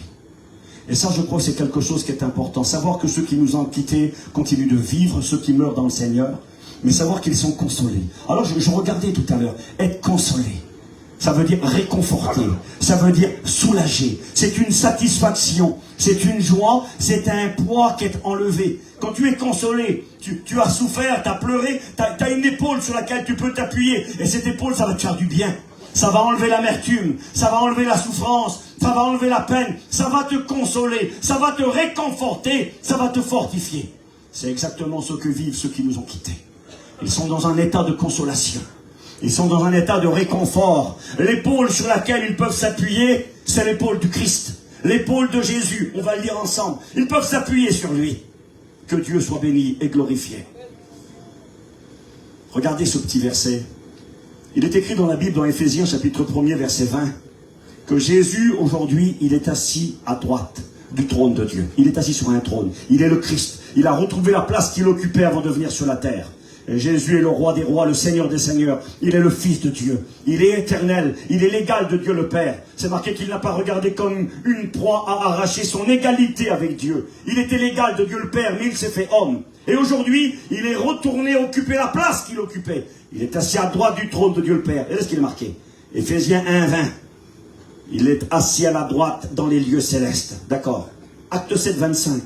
Et ça, je crois que c'est quelque chose qui est important. Savoir que ceux qui nous ont quittés continuent de vivre, ceux qui meurent dans le Seigneur, mais savoir qu'ils sont consolés. Alors, je regardais tout à l'heure, être consolé, ça veut dire réconforter, ça veut dire soulager. C'est une satisfaction, c'est une joie, c'est un poids qui est enlevé. Quand tu es consolé, tu as souffert, tu as pleuré, tu as une épaule sur laquelle tu peux t'appuyer, et cette épaule, ça va te faire du bien. Ça va enlever l'amertume, ça va enlever la souffrance, ça va enlever la peine, ça va te consoler, ça va te réconforter, ça va te fortifier. C'est exactement ce que vivent ceux qui nous ont quittés. Ils sont dans un état de consolation. Ils sont dans un état de réconfort. L'épaule sur laquelle ils peuvent s'appuyer, c'est l'épaule du Christ. L'épaule de Jésus, on va le lire ensemble. Ils peuvent s'appuyer sur lui. Que Dieu soit béni et glorifié. Regardez ce petit verset. Il est écrit dans la Bible, dans Éphésiens chapitre 1er, verset 20, que Jésus, aujourd'hui, il est assis à droite du trône de Dieu. Il est assis sur un trône. Il est le Christ. Il a retrouvé la place qu'il occupait avant de venir sur la terre. Et Jésus est le roi des rois, le Seigneur des seigneurs. Il est le Fils de Dieu. Il est éternel. Il est l'égal de Dieu le Père. C'est marqué qu'il n'a pas regardé comme une proie à arracher son égalité avec Dieu. Il était l'égal de Dieu le Père, mais il s'est fait homme. Et aujourd'hui, il est retourné occuper la place qu'il occupait. Il est assis à droite du trône de Dieu le Père. Et là, ce qu'il est marqué. Éphésiens 1, 20. Il est assis à la droite dans les lieux célestes. D'accord. Acte 7, 25.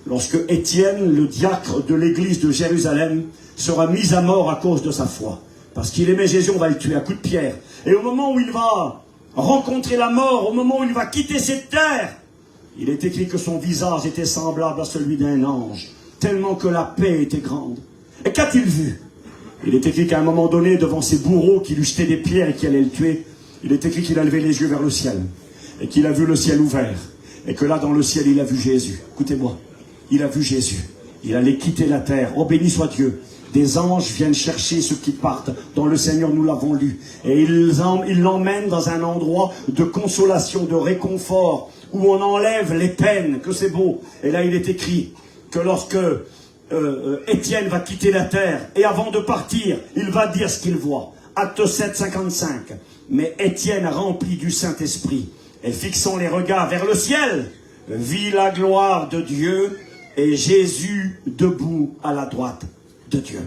Lorsque Étienne, le diacre de l'église de Jérusalem, sera mis à mort à cause de sa foi. Parce qu'il aimait Jésus, on va le tuer à coups de pierre. Et au moment où il va rencontrer la mort, au moment où il va quitter cette terre, il est écrit que son visage était semblable à celui d'un ange, tellement que la paix était grande. Et qu'a-t-il vu? Il est écrit qu'à un moment donné, devant ses bourreaux qui lui jetaient des pierres et qui allaient le tuer, il est écrit qu'il a levé les yeux vers le ciel, et qu'il a vu le ciel ouvert, et que là, dans le ciel, il a vu Jésus. Écoutez-moi, il a vu Jésus. Il allait quitter la terre. Oh, béni soit Dieu. Des anges viennent chercher ceux qui partent. Dans le Seigneur, nous l'avons lu. Et ils l'emmènent dans un endroit de consolation, de réconfort, où on enlève les peines, que c'est beau. Et là, il est écrit que lorsque Étienne va quitter la terre, et avant de partir, il va dire ce qu'il voit. Acte 7, 55. Mais Étienne, rempli du Saint-Esprit, et fixant les regards vers le ciel, vit la gloire de Dieu et Jésus debout à la droite de Dieu.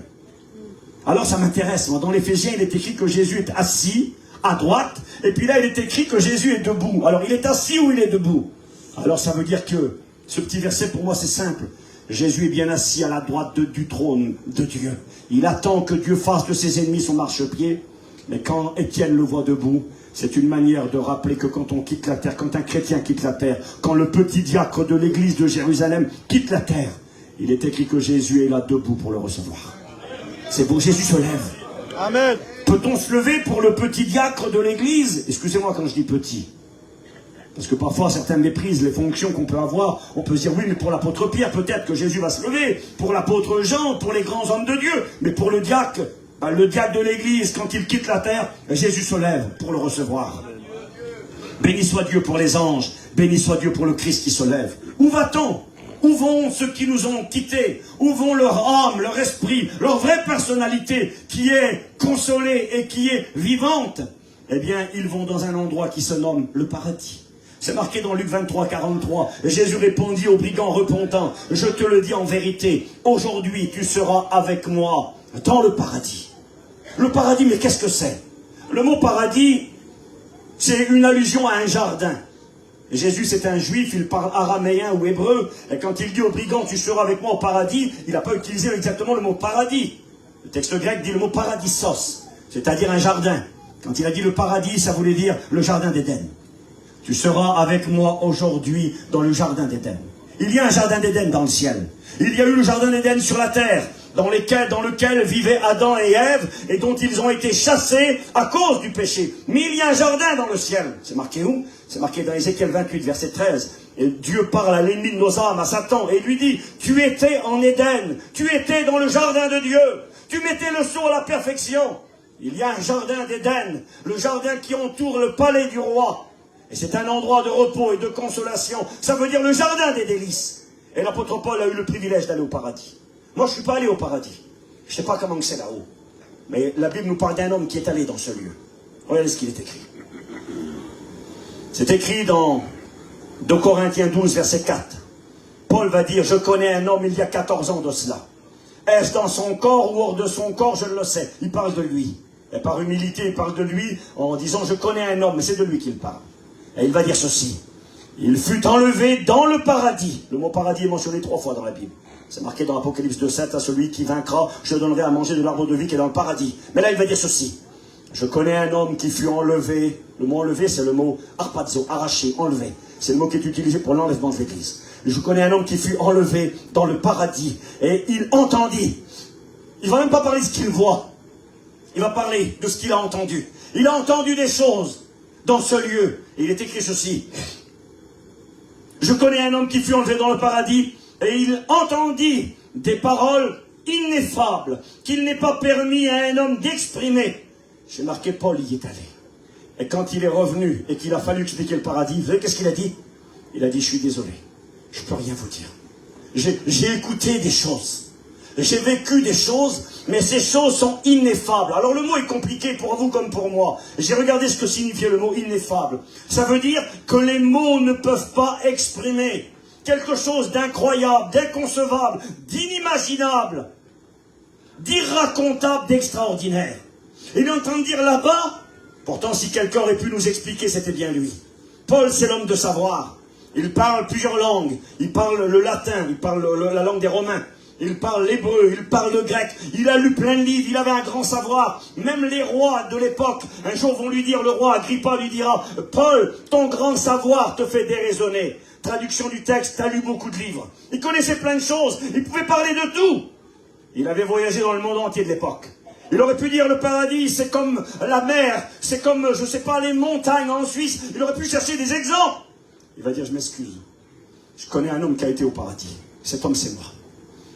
Alors ça m'intéresse, moi. Dans l'Éphésiens, il est écrit que Jésus est assis à droite, et puis là, il est écrit que Jésus est debout. Alors, il est assis ou il est debout? Alors, ça veut dire que, ce petit verset, pour moi, c'est simple. Jésus est bien assis à la droite du trône de Dieu. Il attend que Dieu fasse de ses ennemis son marchepied, mais quand Étienne le voit debout, c'est une manière de rappeler que quand on quitte la terre, quand un chrétien quitte la terre, quand le petit diacre de l'église de Jérusalem quitte la terre, il est écrit que Jésus est là debout pour le recevoir. C'est beau, Jésus se lève. Amen. Peut-on se lever pour le petit diacre de l'église? Excusez-moi quand je dis petit. Parce que parfois, certains méprisent les fonctions qu'on peut avoir. On peut se dire, oui, mais pour l'apôtre Pierre, peut-être que Jésus va se lever. Pour l'apôtre Jean, pour les grands hommes de Dieu. Mais pour le diacre de l'Église, quand il quitte la terre, Jésus se lève pour le recevoir. Béni soit Dieu pour les anges. Béni soit Dieu pour le Christ qui se lève. Où va-t-on? Où vont ceux qui nous ont quittés? Où vont leur âme, leur esprit, leur vraie personnalité qui est consolée et qui est vivante? Eh bien, ils vont dans un endroit qui se nomme le paradis. C'est marqué dans Luc 23, 43. Jésus répondit aux brigands repentant, « Je te le dis en vérité, aujourd'hui tu seras avec moi dans le paradis. » Le paradis, mais qu'est-ce que c'est? Le mot paradis, c'est une allusion à un jardin. Jésus, c'est un juif, il parle araméen ou hébreu, et quand il dit aux brigands, tu seras avec moi au paradis, il n'a pas utilisé exactement le mot paradis. Le texte grec dit le mot paradissos, c'est-à-dire un jardin. Quand il a dit le paradis, ça voulait dire le jardin d'Éden. Tu seras avec moi aujourd'hui dans le jardin d'Éden. Il y a un jardin d'Éden dans le ciel. Il y a eu le jardin d'Éden sur la terre, dans lequel vivaient Adam et Ève, et dont ils ont été chassés à cause du péché. Mais il y a un jardin dans le ciel. C'est marqué où? C'est marqué dans Ézéchiel 28, verset 13. Et Dieu parle à l'ennemi de nos âmes, à Satan, et lui dit, tu étais en Éden, tu étais dans le jardin de Dieu, tu mettais le sceau à la perfection. Il y a un jardin d'Éden, le jardin qui entoure le palais du roi. Et c'est un endroit de repos et de consolation. Ça veut dire le jardin des délices. Et l'apôtre Paul a eu le privilège d'aller au paradis. Moi, je ne suis pas allé au paradis. Je ne sais pas comment c'est là-haut. Mais la Bible nous parle d'un homme qui est allé dans ce lieu. Regardez ce qu'il est écrit. C'est écrit dans 2 Corinthiens 12, verset 4. Paul va dire, je connais un homme il y a 14 ans de cela. Est-ce dans son corps ou hors de son corps, je le sais. Il parle de lui. Et par humilité, il parle de lui en disant, je connais un homme, mais c'est de lui qu'il parle. Et il va dire ceci. Il fut enlevé dans le paradis. Le mot paradis est mentionné 3 fois dans la Bible. C'est marqué dans Apocalypse 2,7, à celui qui vaincra, je donnerai à manger de l'arbre de vie qui est dans le paradis. Mais là, il va dire ceci. Je connais un homme qui fut enlevé. Le mot enlevé, c'est le mot harpazo, arraché, enlevé. C'est le mot qui est utilisé pour l'enlèvement de l'Église. Je connais un homme qui fut enlevé dans le paradis. Et il entendit. Il ne va même pas parler de ce qu'il voit. Il va parler de ce qu'il a entendu. Il a entendu des choses dans ce lieu. Et il est écrit ceci. Je connais un homme qui fut enlevé dans le paradis et il entendit des paroles ineffables qu'il n'est pas permis à un homme d'exprimer. J'ai marqué Paul y est allé. Et quand il est revenu et qu'il a fallu expliquer le paradis, vous savez qu'est-ce qu'il a dit? Il a dit, je suis désolé, je ne peux rien vous dire. J'ai écouté des choses. J'ai vécu des choses, mais ces choses sont ineffables. Alors le mot est compliqué pour vous comme pour moi. J'ai regardé ce que signifiait le mot ineffable. Ça veut dire que les mots ne peuvent pas exprimer quelque chose d'incroyable, d'inconcevable, d'inimaginable, d'irracontable, d'extraordinaire. Il est en train de dire là-bas, pourtant si quelqu'un aurait pu nous expliquer, c'était bien lui. Paul, c'est l'homme de savoir. Il parle plusieurs langues. Il parle le latin, il parle la langue des Romains. Il parle l'hébreu, il parle le grec, il a lu plein de livres, il avait un grand savoir. Même les rois de l'époque, un jour vont lui dire, le roi Agrippa lui dira, Paul, ton grand savoir te fait déraisonner. Traduction du texte, tu as lu beaucoup de livres. Il connaissait plein de choses, il pouvait parler de tout. Il avait voyagé dans le monde entier de l'époque. Il aurait pu dire le paradis, c'est comme la mer, c'est comme, je sais pas, les montagnes en Suisse. Il aurait pu chercher des exemples. Il va dire, je m'excuse. Je connais un homme qui a été au paradis. Cet homme, c'est moi.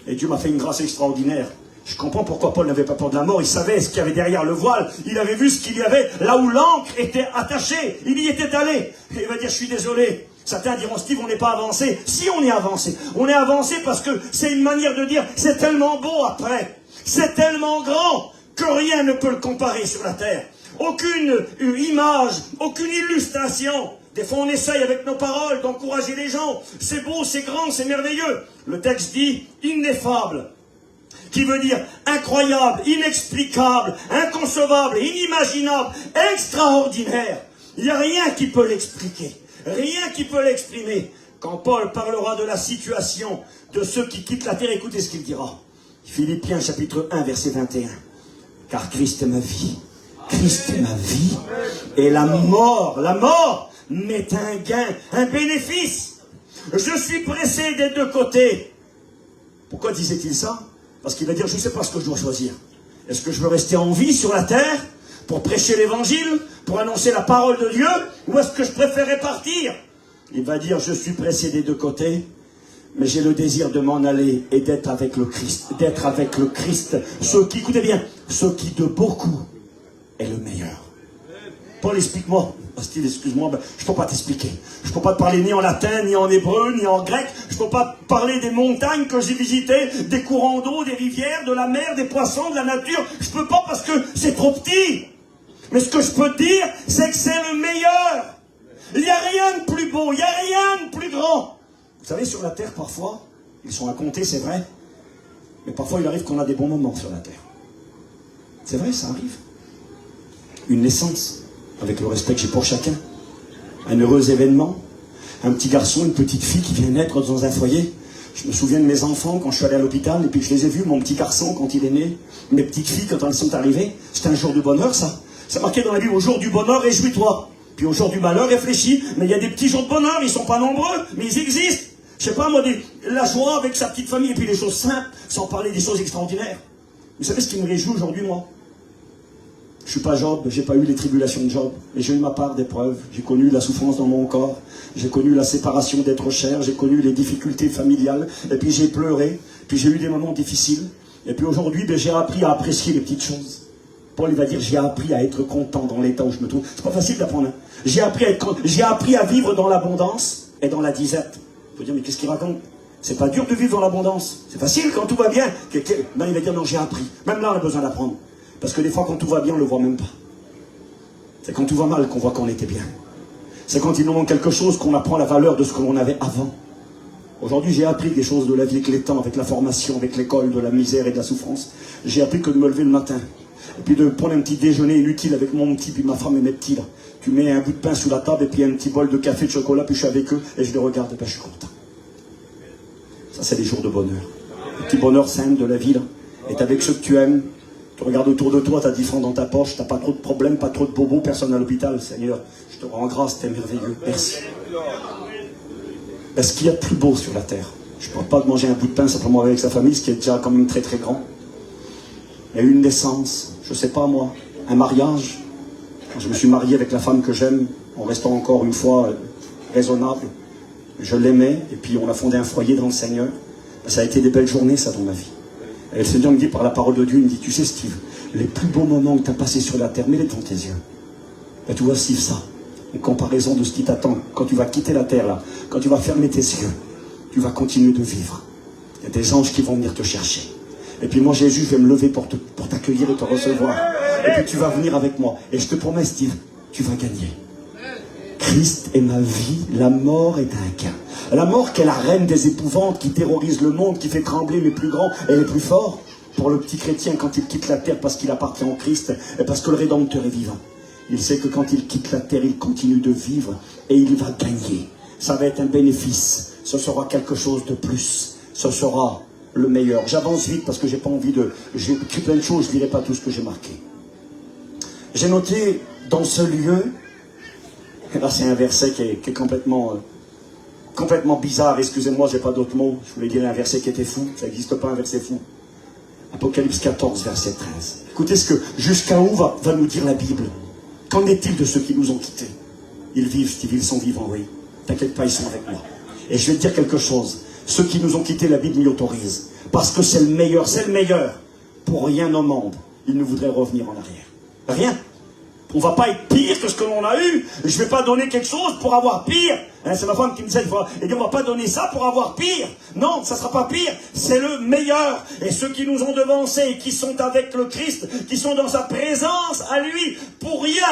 Et Dieu m'a fait une grâce extraordinaire. Je comprends pourquoi Paul n'avait pas peur de la mort. Il savait ce qu'il y avait derrière le voile. Il avait vu ce qu'il y avait là où l'encre était attachée. Il y était allé. Et il va dire, je suis désolé. Certains diront, Steve, on n'est pas avancé. Si, on est avancé. On est avancé parce que c'est une manière de dire, c'est tellement beau après. C'est tellement grand que rien ne peut le comparer sur la terre. Aucune image, aucune illustration. Des fois, on essaye avec nos paroles d'encourager les gens. C'est beau, c'est grand, c'est merveilleux. Le texte dit ineffable, qui veut dire incroyable, inexplicable, inconcevable, inimaginable, extraordinaire. Il n'y a rien qui peut l'expliquer, rien qui peut l'exprimer. Quand Paul parlera de la situation de ceux qui quittent la terre, écoutez ce qu'il dira. Philippiens chapitre 1, verset 21. Car Christ est ma vie. Christ est ma vie. Et la mort m'est un gain, un bénéfice. Je suis pressé des deux côtés. Pourquoi disait-il ça? Parce qu'il va dire, je ne sais pas ce que je dois choisir. Est-ce que je veux rester en vie sur la terre pour prêcher l'évangile, pour annoncer la parole de Dieu, ou est-ce que je préférais partir Il va dire, je suis pressé des deux côtés, mais j'ai le désir de m'en aller et d'être avec le Christ. D'être avec le Christ. Ce qui, écoutez bien, ce qui de beaucoup est le meilleur. Paul, explique-moi. Steve, excuse-moi, je ne peux pas t'expliquer. Je ne peux pas te parler ni en latin, ni en hébreu, ni en grec. Je ne peux pas te parler des montagnes que j'ai visitées, des courants d'eau, des rivières, de la mer, des poissons, de la nature. Je ne peux pas parce que c'est trop petit. Mais ce que je peux te dire, c'est que c'est le meilleur. Il n'y a rien de plus beau, il n'y a rien de plus grand. Vous savez, sur la terre, parfois, ils sont à compter, c'est vrai. Mais parfois, il arrive qu'on a des bons moments sur la terre. C'est vrai, ça arrive. Une naissance, avec le respect que j'ai pour chacun. Un heureux événement. Un petit garçon, une petite fille qui vient naître dans un foyer. Je me souviens de mes enfants quand je suis allé à l'hôpital, et puis je les ai vus, mon petit garçon quand il est né, mes petites filles quand elles sont arrivées. C'était un jour de bonheur, ça. C'est marqué dans la Bible, au jour du bonheur, réjouis-toi. Puis au jour du malheur, réfléchis. Mais il y a des petits jours de bonheur, ils ne sont pas nombreux, mais ils existent. Je sais pas, moi, la joie avec sa petite famille, et puis les choses simples, sans parler des choses extraordinaires. Vous savez ce qui me réjouit aujourd'hui, moi? Je suis pas Job, j'ai pas eu les tribulations de Job, mais j'ai eu ma part d'épreuves. J'ai connu la souffrance dans mon corps, j'ai connu la séparation d'être cher, j'ai connu les difficultés familiales, et puis j'ai pleuré, puis j'ai eu des moments difficiles, et puis aujourd'hui, j'ai appris à apprécier les petites choses. Paul, il va dire, j'ai appris à être content dans l'état où je me trouve. C'est pas facile d'apprendre. Hein. J'ai appris à vivre dans l'abondance et dans la disette. Il faut dire, mais qu'est-ce qu'il raconte? C'est pas dur de vivre dans l'abondance. C'est facile quand tout va bien. Ben, il va dire, non, j'ai appris. Même là, on a besoin d'apprendre. Parce que des fois, quand tout va bien, on ne le voit même pas. C'est quand tout va mal qu'on voit qu'on était bien. C'est quand il nous manque quelque chose qu'on apprend la valeur de ce que l'on avait avant. Aujourd'hui, j'ai appris des choses de la vie avec les temps, avec la formation, avec l'école, de la misère et de la souffrance. J'ai appris que de me lever le matin. Et puis de prendre un petit déjeuner inutile avec mon petit, puis ma femme et mes petits. Là. Tu mets un bout de pain sous la table, et puis un petit bol de café, de chocolat, puis je suis avec eux, et je les regarde, et puis je suis content. Ça, c'est des jours de bonheur. Le petit bonheur simple de la vie, là. Et avec ceux que tu aimes. Tu regardes autour de toi, tu as 10 francs dans ta poche, tu n'as pas trop de problèmes, pas trop de bobos, personne à l'hôpital. Seigneur, je te rends grâce, t'es merveilleux. Merci. Est-ce qu'il y a de plus beau sur la terre? Je ne parle pas de manger un bout de pain simplement avec sa famille, ce qui est déjà quand même très très grand. Il y a eu une naissance, je ne sais pas moi, un mariage. Quand je me suis marié avec la femme que j'aime, en restant encore une fois raisonnable, je l'aimais, et puis on a fondé un foyer dans le Seigneur. Ça a été des belles journées, ça, dans ma vie. Et le Seigneur me dit, par la parole de Dieu, il me dit, tu sais Steve, les plus beaux moments que tu as passés sur la terre, mets-les devant tes yeux. Et tu vois Steve, ça, une comparaison de ce qui t'attend. Quand tu vas quitter la terre, là, quand tu vas fermer tes yeux, tu vas continuer de vivre. Il y a des anges qui vont venir te chercher. Et puis moi, Jésus, je vais me lever pour t'accueillir et te recevoir. Et puis tu vas venir avec moi. Et je te promets, Steve, tu vas gagner. Christ est ma vie, la mort est un gain. La mort qui est la reine des épouvantes, qui terrorise le monde, qui fait trembler les plus grands et les plus forts. Pour le petit chrétien, quand il quitte la terre parce qu'il appartient en Christ, et parce que le Rédempteur est vivant, il sait que quand il quitte la terre, il continue de vivre et il va gagner. Ça va être un bénéfice, ce sera quelque chose de plus, ce sera le meilleur. J'avance vite parce que j'ai pas envie de... J'ai écrit plein de choses, je ne dirai pas tout ce que j'ai marqué. J'ai noté dans ce lieu, et là c'est un verset qui est complètement bizarre, excusez-moi, j'ai pas d'autres mots, je voulais dire un verset qui était fou, ça n'existe pas un verset fou. Apocalypse 14, verset 13. Écoutez ce que, jusqu'à où va nous dire la Bible. Qu'en est-il de ceux qui nous ont quittés? Ils vivent, Steve, ils sont vivants, oui. T'inquiète pas, ils sont avec moi. Et je vais te dire quelque chose. Ceux qui nous ont quittés, la Bible m'y autorise. Parce que c'est le meilleur, c'est le meilleur. Pour rien au monde, ils ne voudraient revenir en arrière. Rien. On ne va pas être pire que ce que l'on a eu. Je ne vais pas donner quelque chose pour avoir pire. Hein, c'est ma femme qui me disait, on ne va pas donner ça pour avoir pire. Non, ça ne sera pas pire. C'est le meilleur. Et ceux qui nous ont devancés, qui sont avec le Christ, qui sont dans sa présence à lui, pour rien,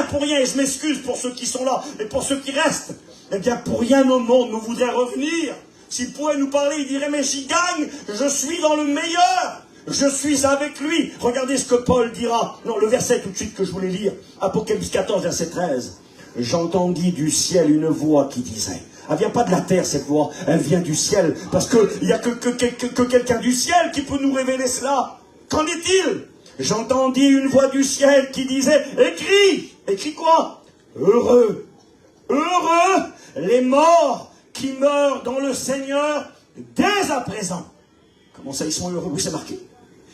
et je m'excuse pour ceux qui sont là, et pour ceux qui restent, eh bien, pour rien au monde nous voudrait revenir. S'il pouvait nous parler, il dirait, mais j'y gagne, je suis dans le meilleur. Je suis avec lui. Regardez ce que Paul dira. Non, le verset tout de suite que je voulais lire. Apocalypse 14, verset 13. J'entendis du ciel une voix qui disait. Elle vient pas de la terre, cette voix. Elle vient du ciel. Parce qu'il n'y a que quelqu'un du ciel qui peut nous révéler cela. Qu'en est-il? J'entendis une voix du ciel qui disait, écris. Écris quoi? Heureux. Heureux les morts qui meurent dans le Seigneur dès à présent. Comment ça, ils sont heureux? Oui, c'est marqué.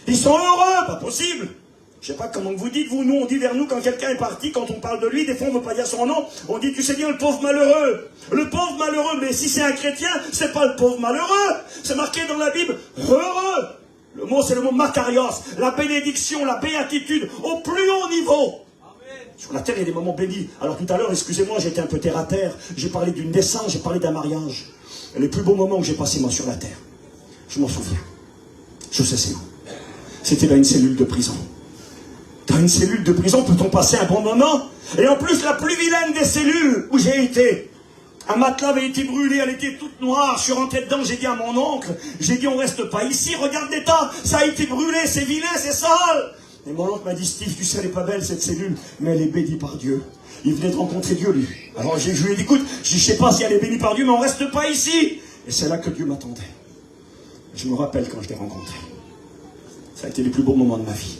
Ils sont heureux, pas possible. Je sais pas comment vous dites, vous, nous, on dit vers nous quand quelqu'un est parti, quand on parle de lui, des fois on ne veut pas dire son nom, on dit, tu sais bien, le pauvre malheureux. Le pauvre malheureux, mais si c'est un chrétien, c'est pas le pauvre malheureux. C'est marqué dans la Bible, heureux. Le mot, c'est le mot makarios, la bénédiction, la béatitude, au plus haut niveau. Sur la terre, il y a des moments bénis. Alors tout à l'heure, excusez-moi, j'étais un peu terre à terre. J'ai parlé d'une naissance, j'ai parlé d'un mariage. Et les plus beaux moments que j'ai passés, moi, sur la terre, je m'en souviens. Je sais c'est où. C'était dans une cellule de prison. Dans une cellule de prison, peut-on passer un bon moment? Et en plus, la plus vilaine des cellules où j'ai été, un matelas avait été brûlé, elle était toute noire, je suis rentré dedans, j'ai dit à mon oncle, j'ai dit on reste pas ici, regarde l'état, ça a été brûlé, c'est vilain, c'est sale. Et mon oncle m'a dit, Steve, tu sais, elle est pas belle cette cellule, mais elle est bénie par Dieu. Il venait de rencontrer Dieu, lui. Alors je lui ai dit, écoute, je sais pas si elle est bénie par Dieu, mais on reste pas ici. Et c'est là que Dieu m'attendait. Je me rappelle quand je l'ai rencontré. Ça a été les plus beaux moments de ma vie.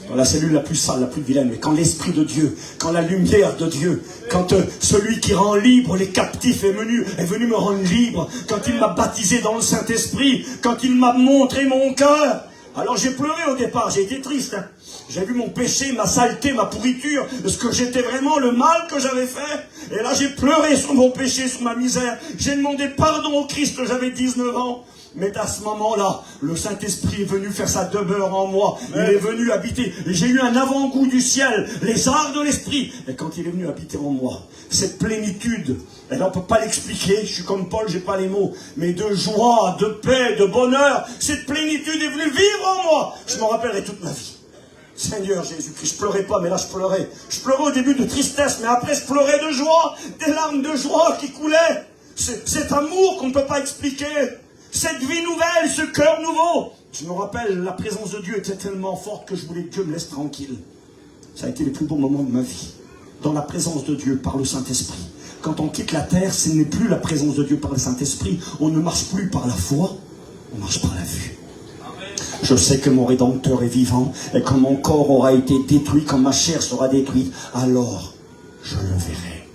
Dans la cellule la plus sale, la plus vilaine, mais quand l'Esprit de Dieu, quand la lumière de Dieu, quand celui qui rend libre les captifs est venu me rendre libre, quand il m'a baptisé dans le Saint-Esprit, quand il m'a montré mon cœur. Alors j'ai pleuré au départ, j'ai été triste. Hein. J'ai vu mon péché, ma saleté, ma pourriture, ce que j'étais vraiment, le mal que j'avais fait. Et là j'ai pleuré sur mon péché, sur ma misère. J'ai demandé pardon au Christ, j'avais 19 ans. Mais à ce moment-là, le Saint-Esprit est venu faire sa demeure en moi. Il est venu habiter. Et j'ai eu un avant-goût du ciel, les arts de l'Esprit. Et quand il est venu habiter en moi, cette plénitude, et là on ne peut pas l'expliquer, je suis comme Paul, j'ai pas les mots, mais de joie, de paix, de bonheur, cette plénitude est venue vivre en moi. Je m'en rappellerai toute ma vie. Seigneur Jésus-Christ, je pleurais pas, mais là je pleurais. Je pleurais au début de tristesse, mais après je pleurais de joie, des larmes de joie qui coulaient. Cet amour qu'on ne peut pas expliquer. Cette vie nouvelle, ce cœur nouveau. Je me rappelle, la présence de Dieu était tellement forte que je voulais que Dieu me laisse tranquille. Ça a été les plus beaux moments de ma vie. Dans la présence de Dieu, par le Saint-Esprit. Quand on quitte la terre, ce n'est plus la présence de Dieu par le Saint-Esprit. On ne marche plus par la foi, on marche par la vue. Je sais que mon Rédempteur est vivant, et quand mon corps aura été détruit, quand ma chair sera détruite, alors je le verrai.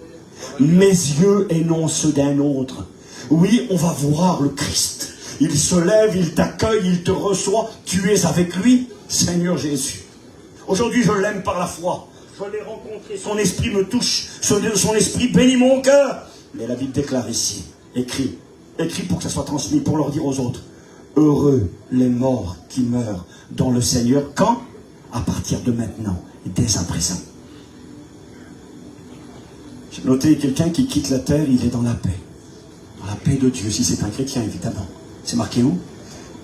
Mes yeux et non ceux d'un autre. Oui, on va voir le Christ. Il se lève, il t'accueille, il te reçoit. Tu es avec lui, Seigneur Jésus. Aujourd'hui, je l'aime par la foi. Je l'ai rencontré, son esprit me touche. Son esprit bénit mon cœur. Mais la Bible déclare ici, écrit pour que ça soit transmis, pour leur dire aux autres. Heureux les morts qui meurent dans le Seigneur. Quand? À partir de maintenant, et dès à présent. J'ai noté quelqu'un qui quitte la terre, il est dans la paix. La paix de Dieu, si c'est un chrétien, évidemment. C'est marqué où?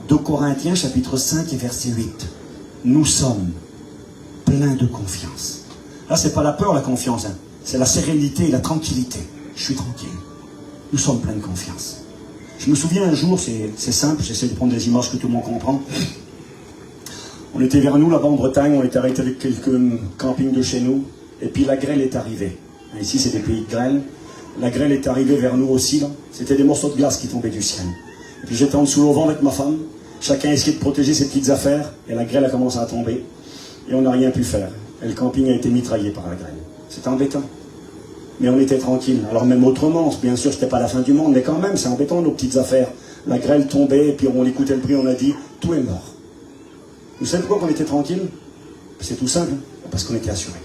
2 Corinthiens, chapitre 5 et verset 8. Nous sommes pleins de confiance. Là, c'est pas la peur, la confiance. Hein. C'est la sérénité et la tranquillité. Je suis tranquille. Nous sommes pleins de confiance. Je me souviens un jour, c'est simple, j'essaie de prendre des images que tout le monde comprend. On était vers nous, là-bas en Bretagne, on était arrêté avec quelques campings de chez nous, et puis la grêle est arrivée. Ici, c'est des pays de grêle. La grêle est arrivée vers nous aussi, là. C'était des morceaux de glace qui tombaient du ciel. Et puis j'étais en dessous au vent avec ma femme. Chacun essayait de protéger ses petites affaires. Et la grêle a commencé à tomber. Et on n'a rien pu faire. Et le camping a été mitraillé par la grêle. C'était embêtant. Mais on était tranquille. Alors même autrement, bien sûr, c'était pas la fin du monde, mais quand même, c'est embêtant nos petites affaires. La grêle tombait, et puis on écoutait le bruit, on a dit, tout est mort. Vous savez pourquoi on était tranquille? C'est tout simple, parce qu'on était assuré.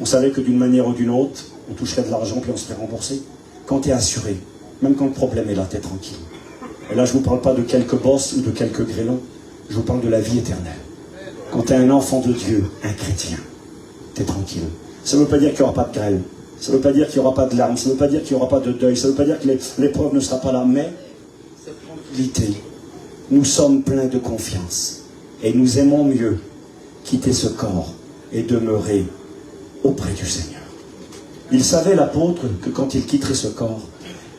On savait que d'une manière ou d'une autre, on toucherait de l'argent, puis on se fait rembourser. Quand tu es assuré, même quand le problème est là, tu es tranquille. Et là, je ne vous parle pas de quelques bosses ou de quelques grêlons, je vous parle de la vie éternelle. Quand tu es un enfant de Dieu, un chrétien, tu es tranquille. Ça ne veut pas dire qu'il n'y aura pas de grêle, ça ne veut pas dire qu'il n'y aura pas de larmes, ça ne veut pas dire qu'il n'y aura pas de deuil, ça ne veut pas dire que l'épreuve ne sera pas là, mais cette tranquillité, nous sommes pleins de confiance. Et nous aimons mieux quitter ce corps et demeurer auprès du Seigneur. Il savait, l'apôtre, que quand il quitterait ce corps,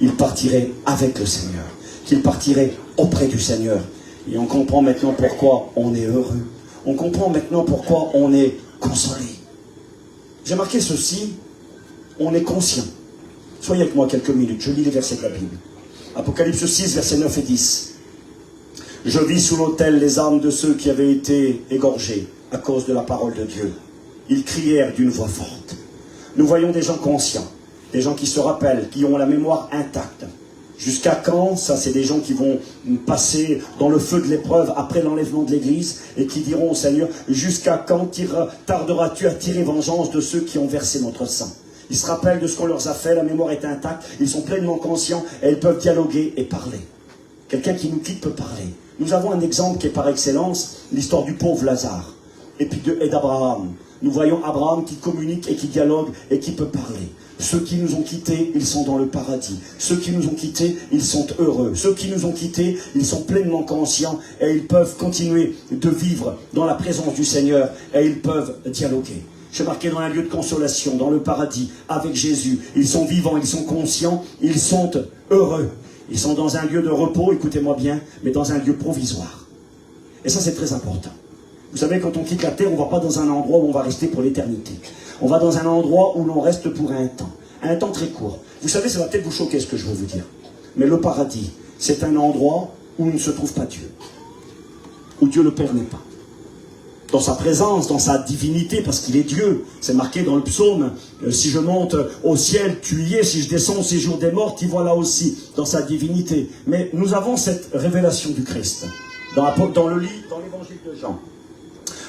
il partirait avec le Seigneur, qu'il partirait auprès du Seigneur. Et on comprend maintenant pourquoi on est heureux. On comprend maintenant pourquoi on est consolé. J'ai marqué ceci, on est conscient. Soyez avec moi quelques minutes, je lis les versets de la Bible. Apocalypse 6, versets 9 et 10. Je vis sous l'autel les âmes de ceux qui avaient été égorgés à cause de la parole de Dieu. Ils crièrent d'une voix forte. Nous voyons des gens conscients, des gens qui se rappellent, qui ont la mémoire intacte. Jusqu'à quand? Ça, c'est des gens qui vont passer dans le feu de l'épreuve après l'enlèvement de l'Église et qui diront au Seigneur, jusqu'à quand tarderas-tu à tirer vengeance de ceux qui ont versé notre sang? Ils se rappellent de ce qu'on leur a fait, la mémoire est intacte, ils sont pleinement conscients et ils peuvent dialoguer et parler. Quelqu'un qui nous quitte peut parler. Nous avons un exemple qui est par excellence l'histoire du pauvre Lazare et d'Abraham. Nous voyons Abraham qui communique et qui dialogue et qui peut parler. Ceux qui nous ont quittés, ils sont dans le paradis. Ceux qui nous ont quittés, ils sont heureux. Ceux qui nous ont quittés, ils sont pleinement conscients et ils peuvent continuer de vivre dans la présence du Seigneur et ils peuvent dialoguer. Je suis marqué dans un lieu de consolation, dans le paradis, avec Jésus. Ils sont vivants, ils sont conscients, ils sont heureux. Ils sont dans un lieu de repos, écoutez-moi bien, mais dans un lieu provisoire. Et ça, c'est très important. Vous savez, quand on quitte la terre, on ne va pas dans un endroit où on va rester pour l'éternité. On va dans un endroit où l'on reste pour un temps très court. Vous savez, ça va peut-être vous choquer ce que je veux vous dire. Mais le paradis, c'est un endroit où ne se trouve pas Dieu. Où Dieu le Père n'est pas. Dans sa présence, dans sa divinité, parce qu'il est Dieu. C'est marqué dans le psaume, si je monte au ciel, tu y es, si je descends au séjour des morts, t'y vois là aussi, dans sa divinité. Mais nous avons cette révélation du Christ, dans l'évangile de Jean,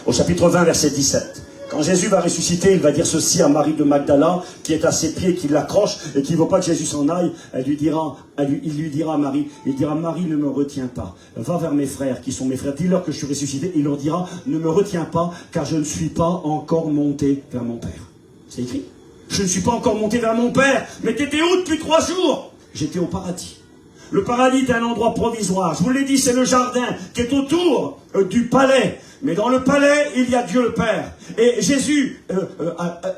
au chapitre 20, verset 17. Quand Jésus va ressusciter, il va dire ceci à Marie de Magdala, qui est à ses pieds, qui l'accroche, et qui ne veut pas que Jésus s'en aille. Il lui dira à Marie, Marie, ne me retiens pas. Va vers mes frères, qui sont mes frères. Dis-leur que je suis ressuscité. Il leur dira, ne me retiens pas, car je ne suis pas encore monté vers mon Père. C'est écrit. Je ne suis pas encore monté vers mon Père. Mais t'étais où depuis 3 jours? J'étais au paradis. Le paradis est un endroit provisoire. Je vous l'ai dit, c'est le jardin qui est autour du palais. Mais dans le palais, il y a Dieu le Père. Et Jésus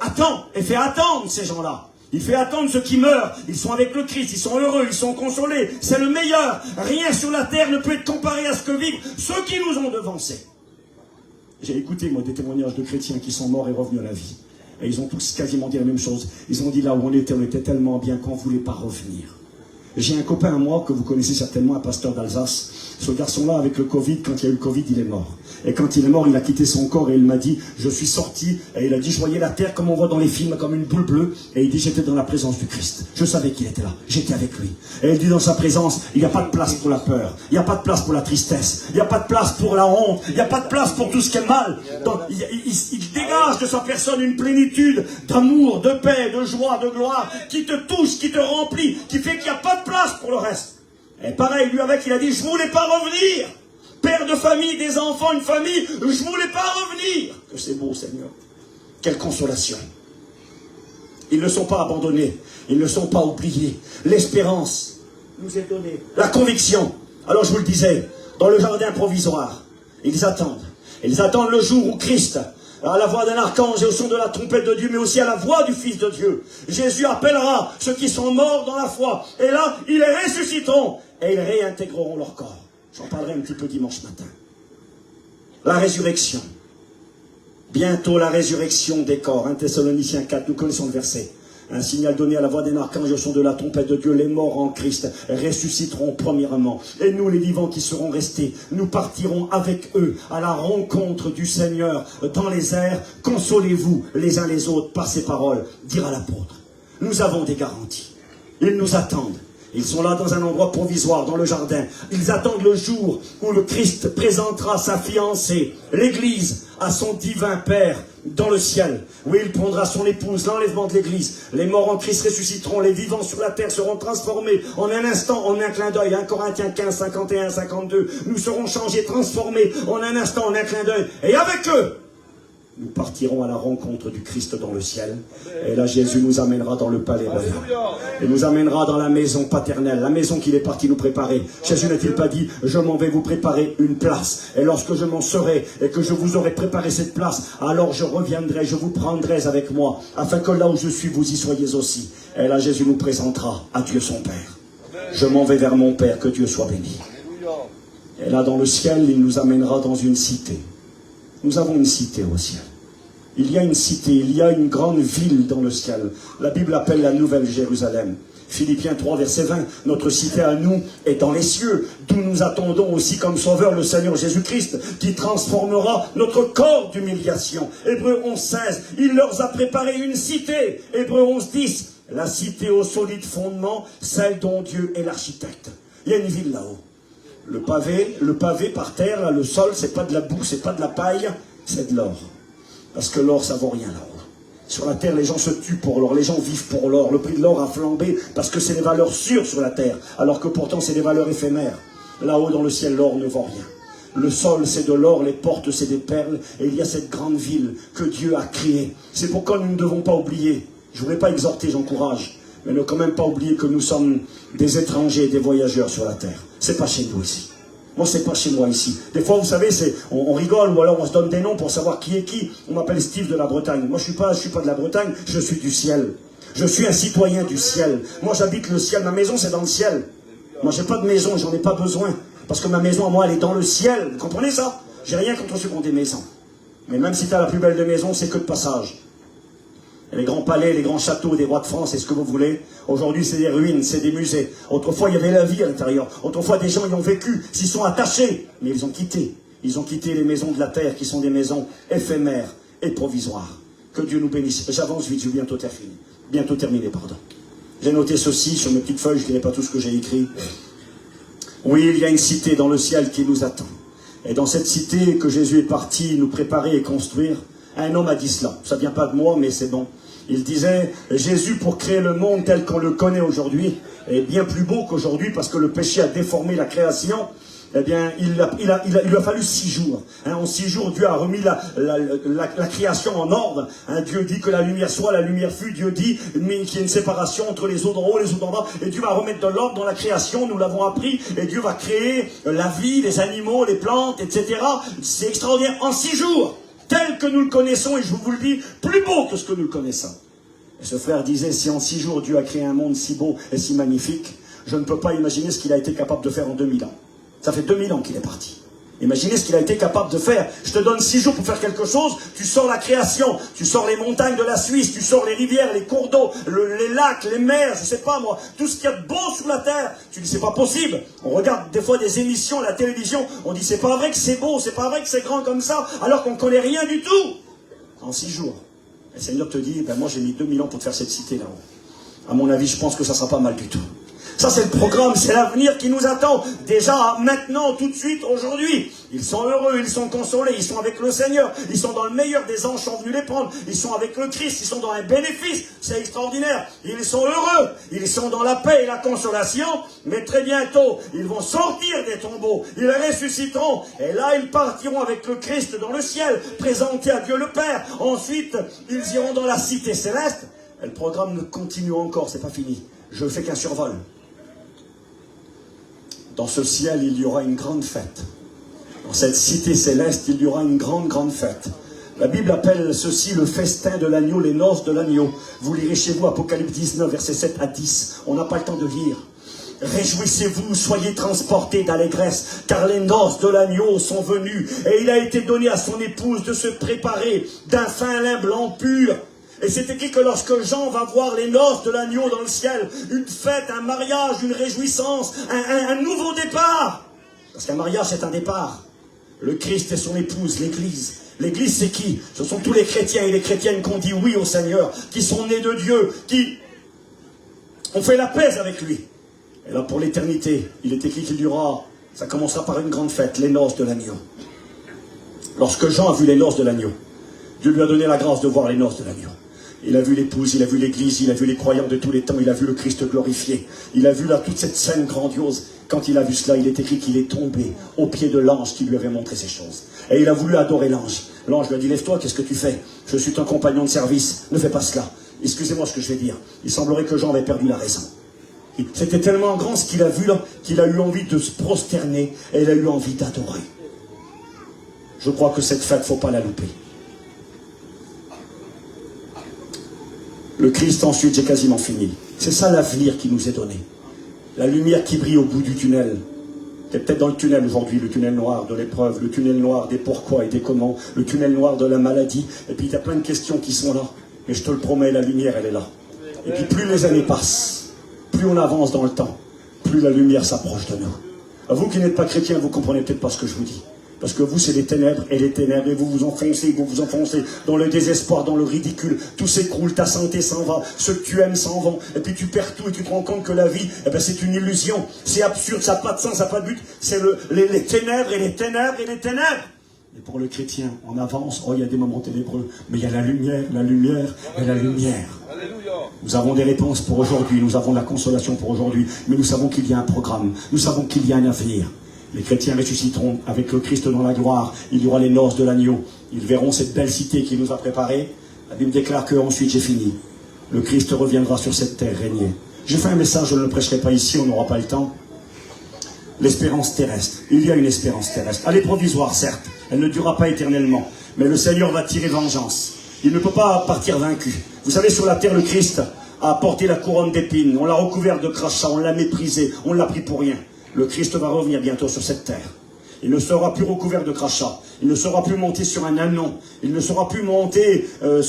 attend et fait attendre ces gens-là. Il fait attendre ceux qui meurent. Ils sont avec le Christ, ils sont heureux, ils sont consolés. C'est le meilleur. Rien sur la terre ne peut être comparé à ce que vivent ceux qui nous ont devancés. J'ai écouté, moi, des témoignages de chrétiens qui sont morts et revenus à la vie. Et ils ont tous quasiment dit la même chose. Ils ont dit là où on était tellement bien qu'on ne voulait pas revenir. J'ai un copain à moi que vous connaissez certainement, un pasteur d'Alsace. Ce garçon-là, avec le Covid, quand il y a eu le Covid, il est mort. Et quand il est mort, il a quitté son corps et il m'a dit, je suis sorti, et il a dit, je voyais la terre comme on voit dans les films, comme une boule bleue. Et il dit, j'étais dans la présence du Christ. Je savais qu'il était là. J'étais avec lui. Et il dit, dans sa présence, il n'y a pas de place pour la peur. Il n'y a pas de place pour la tristesse. Il n'y a pas de place pour la honte. Il n'y a pas de place pour tout ce qui est mal. Il dégage de sa personne une plénitude d'amour, de paix, de joie, de gloire, qui te touche, qui te remplit, qui fait qu'il n'y a pas de place pour le reste. Et pareil, lui avec, il a dit, je ne voulais pas revenir. Père de famille, des enfants, une famille, je ne voulais pas revenir. Que c'est beau, Seigneur. Quelle consolation. Ils ne sont pas abandonnés. Ils ne sont pas oubliés. L'espérance nous est donnée. La conviction. Alors je vous le disais, dans le jardin provisoire, ils attendent. Ils attendent le jour où Christ, à la voix d'un archange et au son de la trompette de Dieu, mais aussi à la voix du Fils de Dieu, Jésus appellera ceux qui sont morts dans la foi. Et là, ils les ressusciteront et ils réintégreront leur corps. J'en parlerai un petit peu dimanche matin. La résurrection. Bientôt la résurrection des corps. 1 Thessaloniciens 4, nous connaissons le verset. Un signal donné à la voix d'un archange au son de la trompette de Dieu. Les morts en Christ ressusciteront premièrement. Et nous, les vivants qui seront restés, nous partirons avec eux à la rencontre du Seigneur dans les airs. Consolez-vous les uns les autres par ces paroles, dira l'apôtre. Nous avons des garanties. Ils nous attendent. Ils sont là dans un endroit provisoire, dans le jardin. Ils attendent le jour où le Christ présentera sa fiancée, l'Église, à son divin Père dans le ciel, où il prendra son épouse, l'enlèvement de l'Église. Les morts en Christ ressusciteront, les vivants sur la terre seront transformés en un instant, en un clin d'œil. 1 Corinthiens 15, 51, 52. Nous serons changés, transformés en un instant, en un clin d'œil. Et avec eux, nous partirons à la rencontre du Christ dans le ciel. Et là, Jésus nous amènera dans le palais royal. Il nous amènera dans la maison paternelle, la maison qu'il est parti nous préparer. Jésus n'a-t-il pas dit, je m'en vais vous préparer une place. Et lorsque je m'en serai et que je vous aurai préparé cette place, alors je reviendrai, je vous prendrai avec moi, afin que là où je suis, vous y soyez aussi. Et là, Jésus nous présentera à Dieu son Père. Je m'en vais vers mon Père, que Dieu soit béni. Et là, dans le ciel, il nous amènera dans une cité. Nous avons une cité au ciel. Il y a une cité, il y a une grande ville dans le ciel. La Bible appelle la Nouvelle Jérusalem. Philippiens 3, verset 20. Notre cité à nous est dans les cieux, d'où nous attendons aussi comme sauveur le Seigneur Jésus-Christ, qui transformera notre corps d'humiliation. Hébreux 11, 16. Il leur a préparé une cité. Hébreux 11, 10. La cité au solide fondement, celle dont Dieu est l'architecte. Il y a une ville là-haut. Le pavé par terre, là, le sol, c'est pas de la boue, c'est pas de la paille, c'est de l'or. Parce que l'or, ça vaut rien là-haut. Sur la terre, les gens se tuent pour l'or, les gens vivent pour l'or. Le prix de l'or a flambé parce que c'est des valeurs sûres sur la terre, alors que pourtant c'est des valeurs éphémères. Là-haut dans le ciel, l'or ne vaut rien. Le sol, c'est de l'or, les portes, c'est des perles, et il y a cette grande ville que Dieu a créée. C'est pourquoi nous ne devons pas oublier. Je ne voudrais pas exhorter, j'encourage, mais ne quand même pas oublier que nous sommes des étrangers, des voyageurs sur la terre. C'est pas chez nous ici. Moi, c'est pas chez moi ici. Des fois, vous savez, on rigole ou alors on se donne des noms pour savoir qui est qui. On m'appelle Steve de la Bretagne. Moi, je suis pas de la Bretagne, je suis du ciel. Je suis un citoyen du ciel. Moi, j'habite le ciel. Ma maison, c'est dans le ciel. Moi, j'ai pas de maison, j'en ai pas besoin. Parce que ma maison, à moi, elle est dans le ciel. Vous comprenez ça? J'ai rien contre ceux qui ont des maisons. Mais même si tu as la plus belle des maisons, c'est que de passage. Les grands palais, les grands châteaux des rois de France, c'est ce que vous voulez. Aujourd'hui, c'est des ruines, c'est des musées. Autrefois, il y avait la vie à l'intérieur. Autrefois, des gens y ont vécu, s'y sont attachés. Mais ils ont quitté. Ils ont quitté les maisons de la terre, qui sont des maisons éphémères et provisoires. Que Dieu nous bénisse. J'avance vite, je vais bientôt terminer, pardon. J'ai noté ceci sur mes petites feuilles, je ne dirai pas tout ce que j'ai écrit. Oui, il y a une cité dans le ciel qui nous attend. Et dans cette cité que Jésus est parti nous préparer et construire, un homme a dit cela. Ça ne vient pas de moi, mais c'est bon. Il disait, Jésus, pour créer le monde tel qu'on le connaît aujourd'hui, est bien plus beau qu'aujourd'hui parce que le péché a déformé la création. Eh bien, il lui a fallu 6 jours. En 6 jours, Dieu a remis la création en ordre. Dieu dit que la lumière soit, la lumière fut. Dieu dit qu'il y a une séparation entre les eaux d'en haut et les eaux d'en bas. Et Dieu va remettre de l'ordre dans la création, nous l'avons appris. Et Dieu va créer la vie, les animaux, les plantes, etc. C'est extraordinaire. En 6 jours, tel que nous le connaissons, et je vous le dis, plus beau que ce que nous le connaissons. Et ce frère disait, si en 6 jours Dieu a créé un monde si beau et si magnifique, je ne peux pas imaginer ce qu'il a été capable de faire en 2000 ans. Ça fait 2000 ans qu'il est parti. Imaginez ce qu'il a été capable de faire. Je te donne 6 jours pour faire quelque chose, tu sors la création, tu sors les montagnes de la Suisse, tu sors les rivières, les cours d'eau, les lacs, les mers, je sais pas moi, tout ce qu'il y a de beau sous la terre. Tu dis c'est pas possible. On regarde des fois des émissions à la télévision, on dit c'est pas vrai que c'est beau, c'est pas vrai que c'est grand comme ça, alors qu'on connaît rien du tout. En 6 jours. Et le Seigneur te dit, ben moi j'ai mis 2000 ans pour te faire cette cité là-haut. À mon avis, je pense que ça sera pas mal du tout. Ça, c'est le programme, c'est l'avenir qui nous attend. Déjà, maintenant, tout de suite, aujourd'hui. Ils sont heureux, ils sont consolés, ils sont avec le Seigneur. Ils sont dans le meilleur des anges, sont venus les prendre. Ils sont avec le Christ, ils sont dans un bénéfice. C'est extraordinaire. Ils sont heureux. Ils sont dans la paix et la consolation. Mais très bientôt, ils vont sortir des tombeaux. Ils ressusciteront. Et là, ils partiront avec le Christ dans le ciel, présentés à Dieu le Père. Ensuite, ils iront dans la cité céleste. Et le programme continue encore, c'est pas fini. Je ne fais qu'un survol. Dans ce ciel, il y aura une grande fête. Dans cette cité céleste, il y aura une grande fête. La Bible appelle ceci le festin de l'agneau, les noces de l'agneau. Vous lirez chez vous Apocalypse 19, versets 7 à 10. On n'a pas le temps de lire. Réjouissez-vous, soyez transportés d'allégresse, car les noces de l'agneau sont venues. Et il a été donné à son épouse de se préparer d'un fin lin blanc pur. Et c'est écrit que lorsque Jean va voir les noces de l'agneau dans le ciel, une fête, un mariage, une réjouissance, un nouveau départ. Parce qu'un mariage, c'est un départ. Le Christ et son épouse, l'Église. L'Église, c'est qui? Ce sont tous les chrétiens et les chrétiennes qui ont dit oui au Seigneur, qui sont nés de Dieu, qui ont fait la paix avec lui. Et là, pour l'éternité, il est écrit qu'il y aura, ça commencera par une grande fête, les noces de l'agneau. Lorsque Jean a vu les noces de l'agneau, Dieu lui a donné la grâce de voir les noces de l'agneau. Il a vu l'épouse, il a vu l'église, il a vu les croyants de tous les temps, il a vu le Christ glorifié. Il a vu là toute cette scène grandiose. Quand il a vu cela, il est écrit qu'il est tombé au pied de l'ange qui lui avait montré ces choses. Et il a voulu adorer l'ange. L'ange lui a dit, lève-toi, qu'est-ce que tu fais? Je suis ton compagnon de service, ne fais pas cela. Excusez-moi ce que je vais dire. Il semblerait que Jean avait perdu la raison. C'était tellement grand ce qu'il a vu là, qu'il a eu envie de se prosterner et il a eu envie d'adorer. Je crois que cette fête, il ne faut pas la louper. Le Christ, ensuite, j'ai quasiment fini. C'est ça l'avenir qui nous est donné. La lumière qui brille au bout du tunnel. Tu es peut-être dans le tunnel aujourd'hui, le tunnel noir de l'épreuve, le tunnel noir des pourquoi et des comment, le tunnel noir de la maladie. Et puis il y a plein de questions qui sont là. Mais je te le promets, la lumière, elle est là. Et puis plus les années passent, plus on avance dans le temps, plus la lumière s'approche de nous. Vous qui n'êtes pas chrétien, vous ne comprenez peut-être pas ce que je vous dis. Parce que vous, c'est les ténèbres, et vous vous enfoncez dans le désespoir, dans le ridicule. Tout s'écroule, ta santé s'en va, ceux que tu aimes s'en vont, et puis tu perds tout, et tu te rends compte que la vie, eh ben, c'est une illusion, c'est absurde, ça n'a pas de sens, ça n'a pas de but, c'est les ténèbres, et les ténèbres, et les ténèbres. Et pour le chrétien, on avance, oh, il y a des moments ténébreux, mais il y a la lumière, et la lumière. Nous avons des réponses pour aujourd'hui, nous avons de la consolation pour aujourd'hui, mais nous savons qu'il y a un programme, nous savons qu'il y a un avenir. Les chrétiens ressusciteront avec le Christ dans la gloire. Il y aura les noces de l'agneau. Ils verront cette belle cité qu'il nous a préparée. La Bible déclare qu'ensuite j'ai fini. Le Christ reviendra sur cette terre régner. J'ai fait un message, je ne le prêcherai pas ici, on n'aura pas le temps. L'espérance terrestre. Il y a une espérance terrestre. Elle est provisoire, certes. Elle ne durera pas éternellement. Mais le Seigneur va tirer vengeance. Il ne peut pas partir vaincu. Vous savez, sur la terre, le Christ a porté la couronne d'épines. On l'a recouvert de crachats, on l'a méprisé, on l'a pris pour rien. Le Christ va revenir bientôt sur cette terre. Il ne sera plus recouvert de crachats. Il ne sera plus monté sur un anon. Il ne sera plus monté monté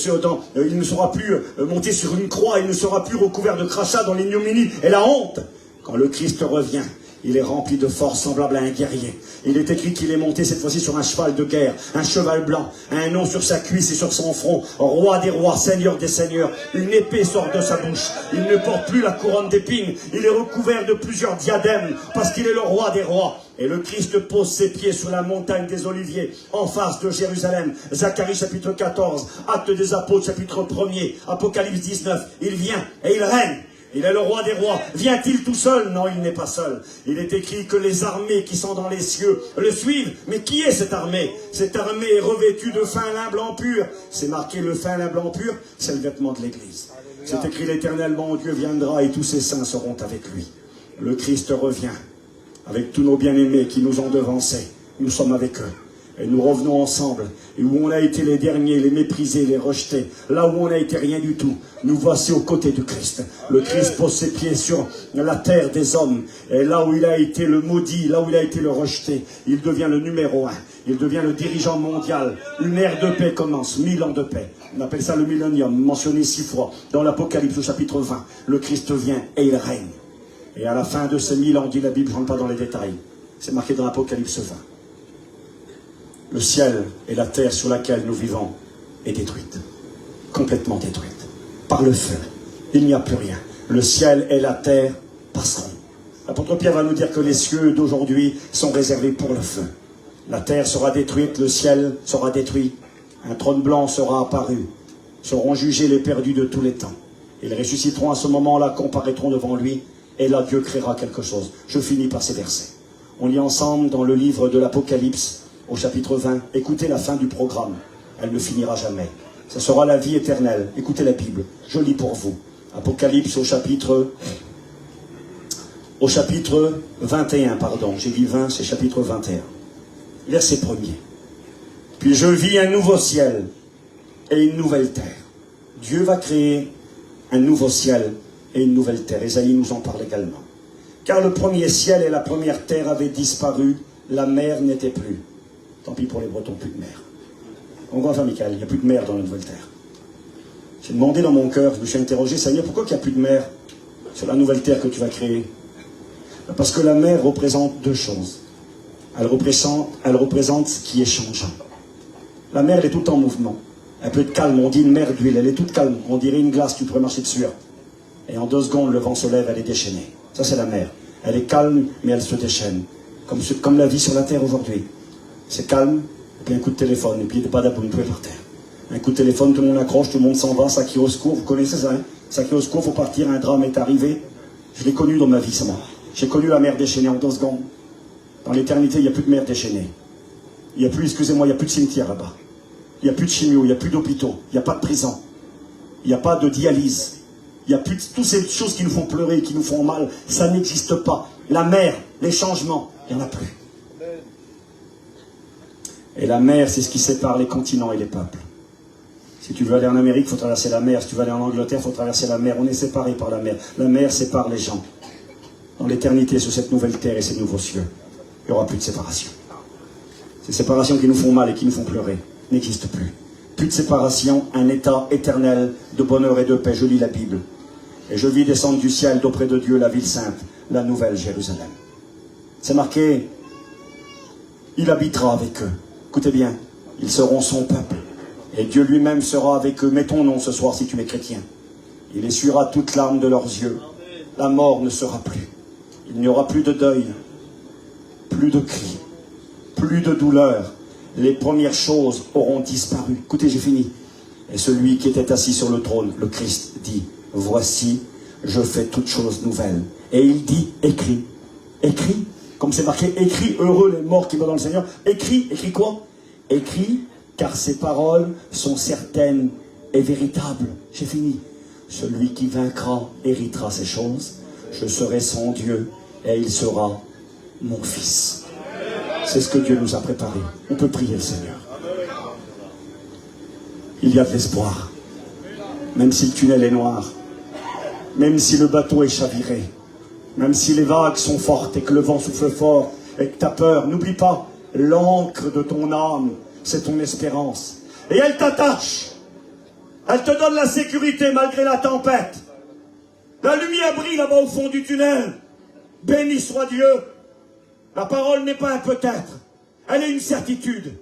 sur une croix. Il ne sera plus recouvert de crachats dans l'ignominie et la honte. Quand le Christ revient, il est rempli de force semblable à un guerrier. Il est écrit qu'il est monté cette fois-ci sur un cheval de guerre, un cheval blanc, un nom sur sa cuisse et sur son front, roi des rois, seigneur des seigneurs. Une épée sort de sa bouche. Il ne porte plus la couronne d'épines. Il est recouvert de plusieurs diadèmes parce qu'il est le roi des rois. Et le Christ pose ses pieds sur la montagne des Oliviers, en face de Jérusalem. Zacharie chapitre 14, Actes des Apôtres chapitre 1er, Apocalypse 19. Il vient et il règne. Il est le roi des rois. Vient-il tout seul? Non, il n'est pas seul. Il est écrit que les armées qui sont dans les cieux le suivent. Mais qui est cette armée? Cette armée est revêtue de fin lin blanc pur. C'est marqué le fin lin blanc pur, c'est le vêtement de l'Église. C'est écrit l'Éternel mon Dieu viendra et tous ses saints seront avec lui. Le Christ revient avec tous nos bien-aimés qui nous ont devancés. Nous sommes avec eux. Et nous revenons ensemble. Et où on a été les derniers, les méprisés, les rejetés. Là où on n'a été rien du tout. Nous voici aux côtés du Christ. Le Christ pose ses pieds sur la terre des hommes. Et là où il a été le maudit, là où il a été le rejeté, il devient le numéro 1. Il devient le dirigeant mondial. Une ère de paix commence. 1000 ans de paix. On appelle ça le millénium, mentionné 6 fois. Dans l'Apocalypse au chapitre 20. Le Christ vient et il règne. Et à la fin de ces 1000 ans, dit la Bible, je ne rentre pas dans les détails. C'est marqué dans l'Apocalypse 20. Le ciel et la terre sur laquelle nous vivons est détruite. Complètement détruite. Par le feu. Il n'y a plus rien. Le ciel et la terre passeront. L'apôtre Pierre va nous dire que les cieux d'aujourd'hui sont réservés pour le feu. La terre sera détruite, le ciel sera détruit. Un trône blanc sera apparu. Seront jugés les perdus de tous les temps. Ils ressusciteront à ce moment-là, comparaîtront devant lui. Et là, Dieu créera quelque chose. Je finis par ces versets. On lit ensemble dans le livre de l'Apocalypse, au chapitre 20, écoutez la fin du programme. Elle ne finira jamais. Ce sera la vie éternelle. Écoutez la Bible. Je lis pour vous. Apocalypse au chapitre 21, pardon. J'ai dit 20, c'est chapitre 21. Verset 1er. Puis je vis un nouveau ciel et une nouvelle terre. Dieu va créer un nouveau ciel et une nouvelle terre. Ésaïe nous en parle également. Car le premier ciel et la première terre avaient disparu. La mer n'était plus. Tant pis pour les Bretons, plus de mer. On voit, enfin, Michael, il n'y a plus de mer dans la nouvelle terre. J'ai demandé dans mon cœur, je me suis interrogé, Seigneur, pourquoi il n'y a plus de mer sur la nouvelle terre que tu vas créer? Parce que la mer représente deux choses. Elle représente ce qui est changeant. La mer, elle est tout le temps en mouvement. Un peu de calme, on dit une mer d'huile, elle est toute calme. On dirait une glace, tu pourrais marcher dessus. Et en 2 secondes, le vent se lève, elle est déchaînée. Ça, c'est la mer. Elle est calme, mais elle se déchaîne. Comme la vie sur la terre aujourd'hui. C'est calme, et puis un coup de téléphone, et puis de badaboum, tout est par terre. Un coup de téléphone, tout le monde accroche, tout le monde s'en va, ça crie au secours, vous connaissez ça, hein? Ça crie au secours, faut partir, un drame est arrivé. Je l'ai connu dans ma vie, ça moi. J'ai connu la mer déchaînée en 2 secondes. Dans l'éternité, il n'y a plus de mer déchaînée. Il n'y a plus, excusez-moi, il n'y a plus de cimetière là-bas. Il n'y a plus de chimio, il n'y a plus d'hôpitaux, il n'y a pas de prison. Il n'y a pas de dialyse. Il n'y a plus de toutes ces choses qui nous font pleurer, qui nous font mal. Ça n'existe pas. La mer, les changements, il n'y en a plus. Et la mer, c'est ce qui sépare les continents et les peuples. Si tu veux aller en Amérique, il faut traverser la mer. Si tu veux aller en Angleterre, il faut traverser la mer. On est séparés par la mer. La mer sépare les gens. Dans l'éternité, sur cette nouvelle terre et ces nouveaux cieux, il n'y aura plus de séparation. Ces séparations qui nous font mal et qui nous font pleurer n'existent plus. Plus de séparation, un état éternel de bonheur et de paix. Je lis la Bible. Et je vis descendre du ciel d'auprès de Dieu la ville sainte, la nouvelle Jérusalem. C'est marqué Il habitera avec eux. Écoutez bien, ils seront son peuple. Et Dieu lui-même sera avec eux. Mets ton nom ce soir si tu es chrétien. Il essuiera toute larme de leurs yeux. La mort ne sera plus. Il n'y aura plus de deuil, plus de cris, plus de douleur. Les premières choses auront disparu. Écoutez, j'ai fini. Et celui qui était assis sur le trône, le Christ, dit, voici, je fais toutes choses nouvelles. Et il dit, écris. Écris, comme c'est marqué, écris, heureux les morts qui vont dans le Seigneur. Écris, écris quoi? Écris, car ces paroles sont certaines et véritables. J'ai fini. Celui qui vaincra héritera ces choses. Je serai son Dieu et il sera mon fils. C'est ce que Dieu nous a préparé. On peut prier le Seigneur. Il y a de l'espoir. Même si le tunnel est noir, même si le bateau est chaviré, même si les vagues sont fortes et que le vent souffle fort et que tu as peur, n'oublie pas, l'encre de ton âme, c'est ton espérance. Et elle t'attache. Elle te donne la sécurité malgré la tempête. La lumière brille là-bas au fond du tunnel. Béni soit Dieu. La parole n'est pas un peut-être. Elle est une certitude.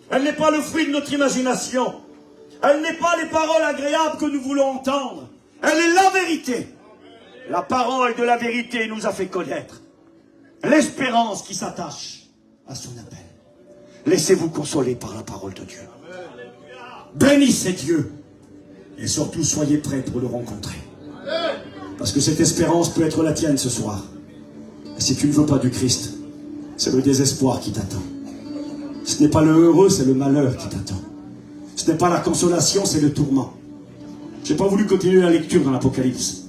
Elle n'est pas le fruit de notre imagination. Elle n'est pas les paroles agréables que nous voulons entendre. Elle est la vérité. La parole de la vérité nous a fait connaître l'espérance qui s'attache à son appel. Laissez-vous consoler par la parole de Dieu. Bénissez Dieu. Et surtout, soyez prêts pour le rencontrer. Parce que cette espérance peut être la tienne ce soir. Et si tu ne veux pas du Christ, c'est le désespoir qui t'attend. Ce n'est pas le heureux, c'est le malheur qui t'attend. Ce n'est pas la consolation, c'est le tourment. Je n'ai pas voulu continuer la lecture dans l'Apocalypse.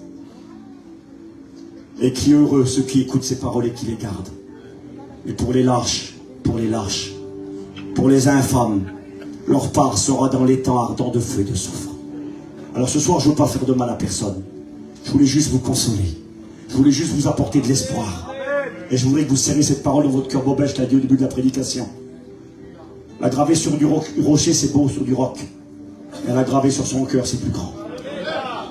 Et qui est heureux ceux qui écoutent ces paroles et qui les gardent. Mais pour les lâches, pour les infâmes, leur part sera dans les temps ardents de feu et de soufre. Alors ce soir, je ne veux pas faire de mal à personne. Je voulais juste vous consoler. Je voulais juste vous apporter de l'espoir. Et je voudrais que vous serriez cette parole dans votre cœur. Bobet, je l'ai dit au début de la prédication. La graver sur du rocher, c'est beau, sur du roc. Mais la graver sur son cœur, c'est plus grand.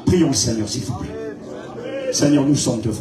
Prions le Seigneur, s'il vous plaît. Seigneur, nous sommes devant.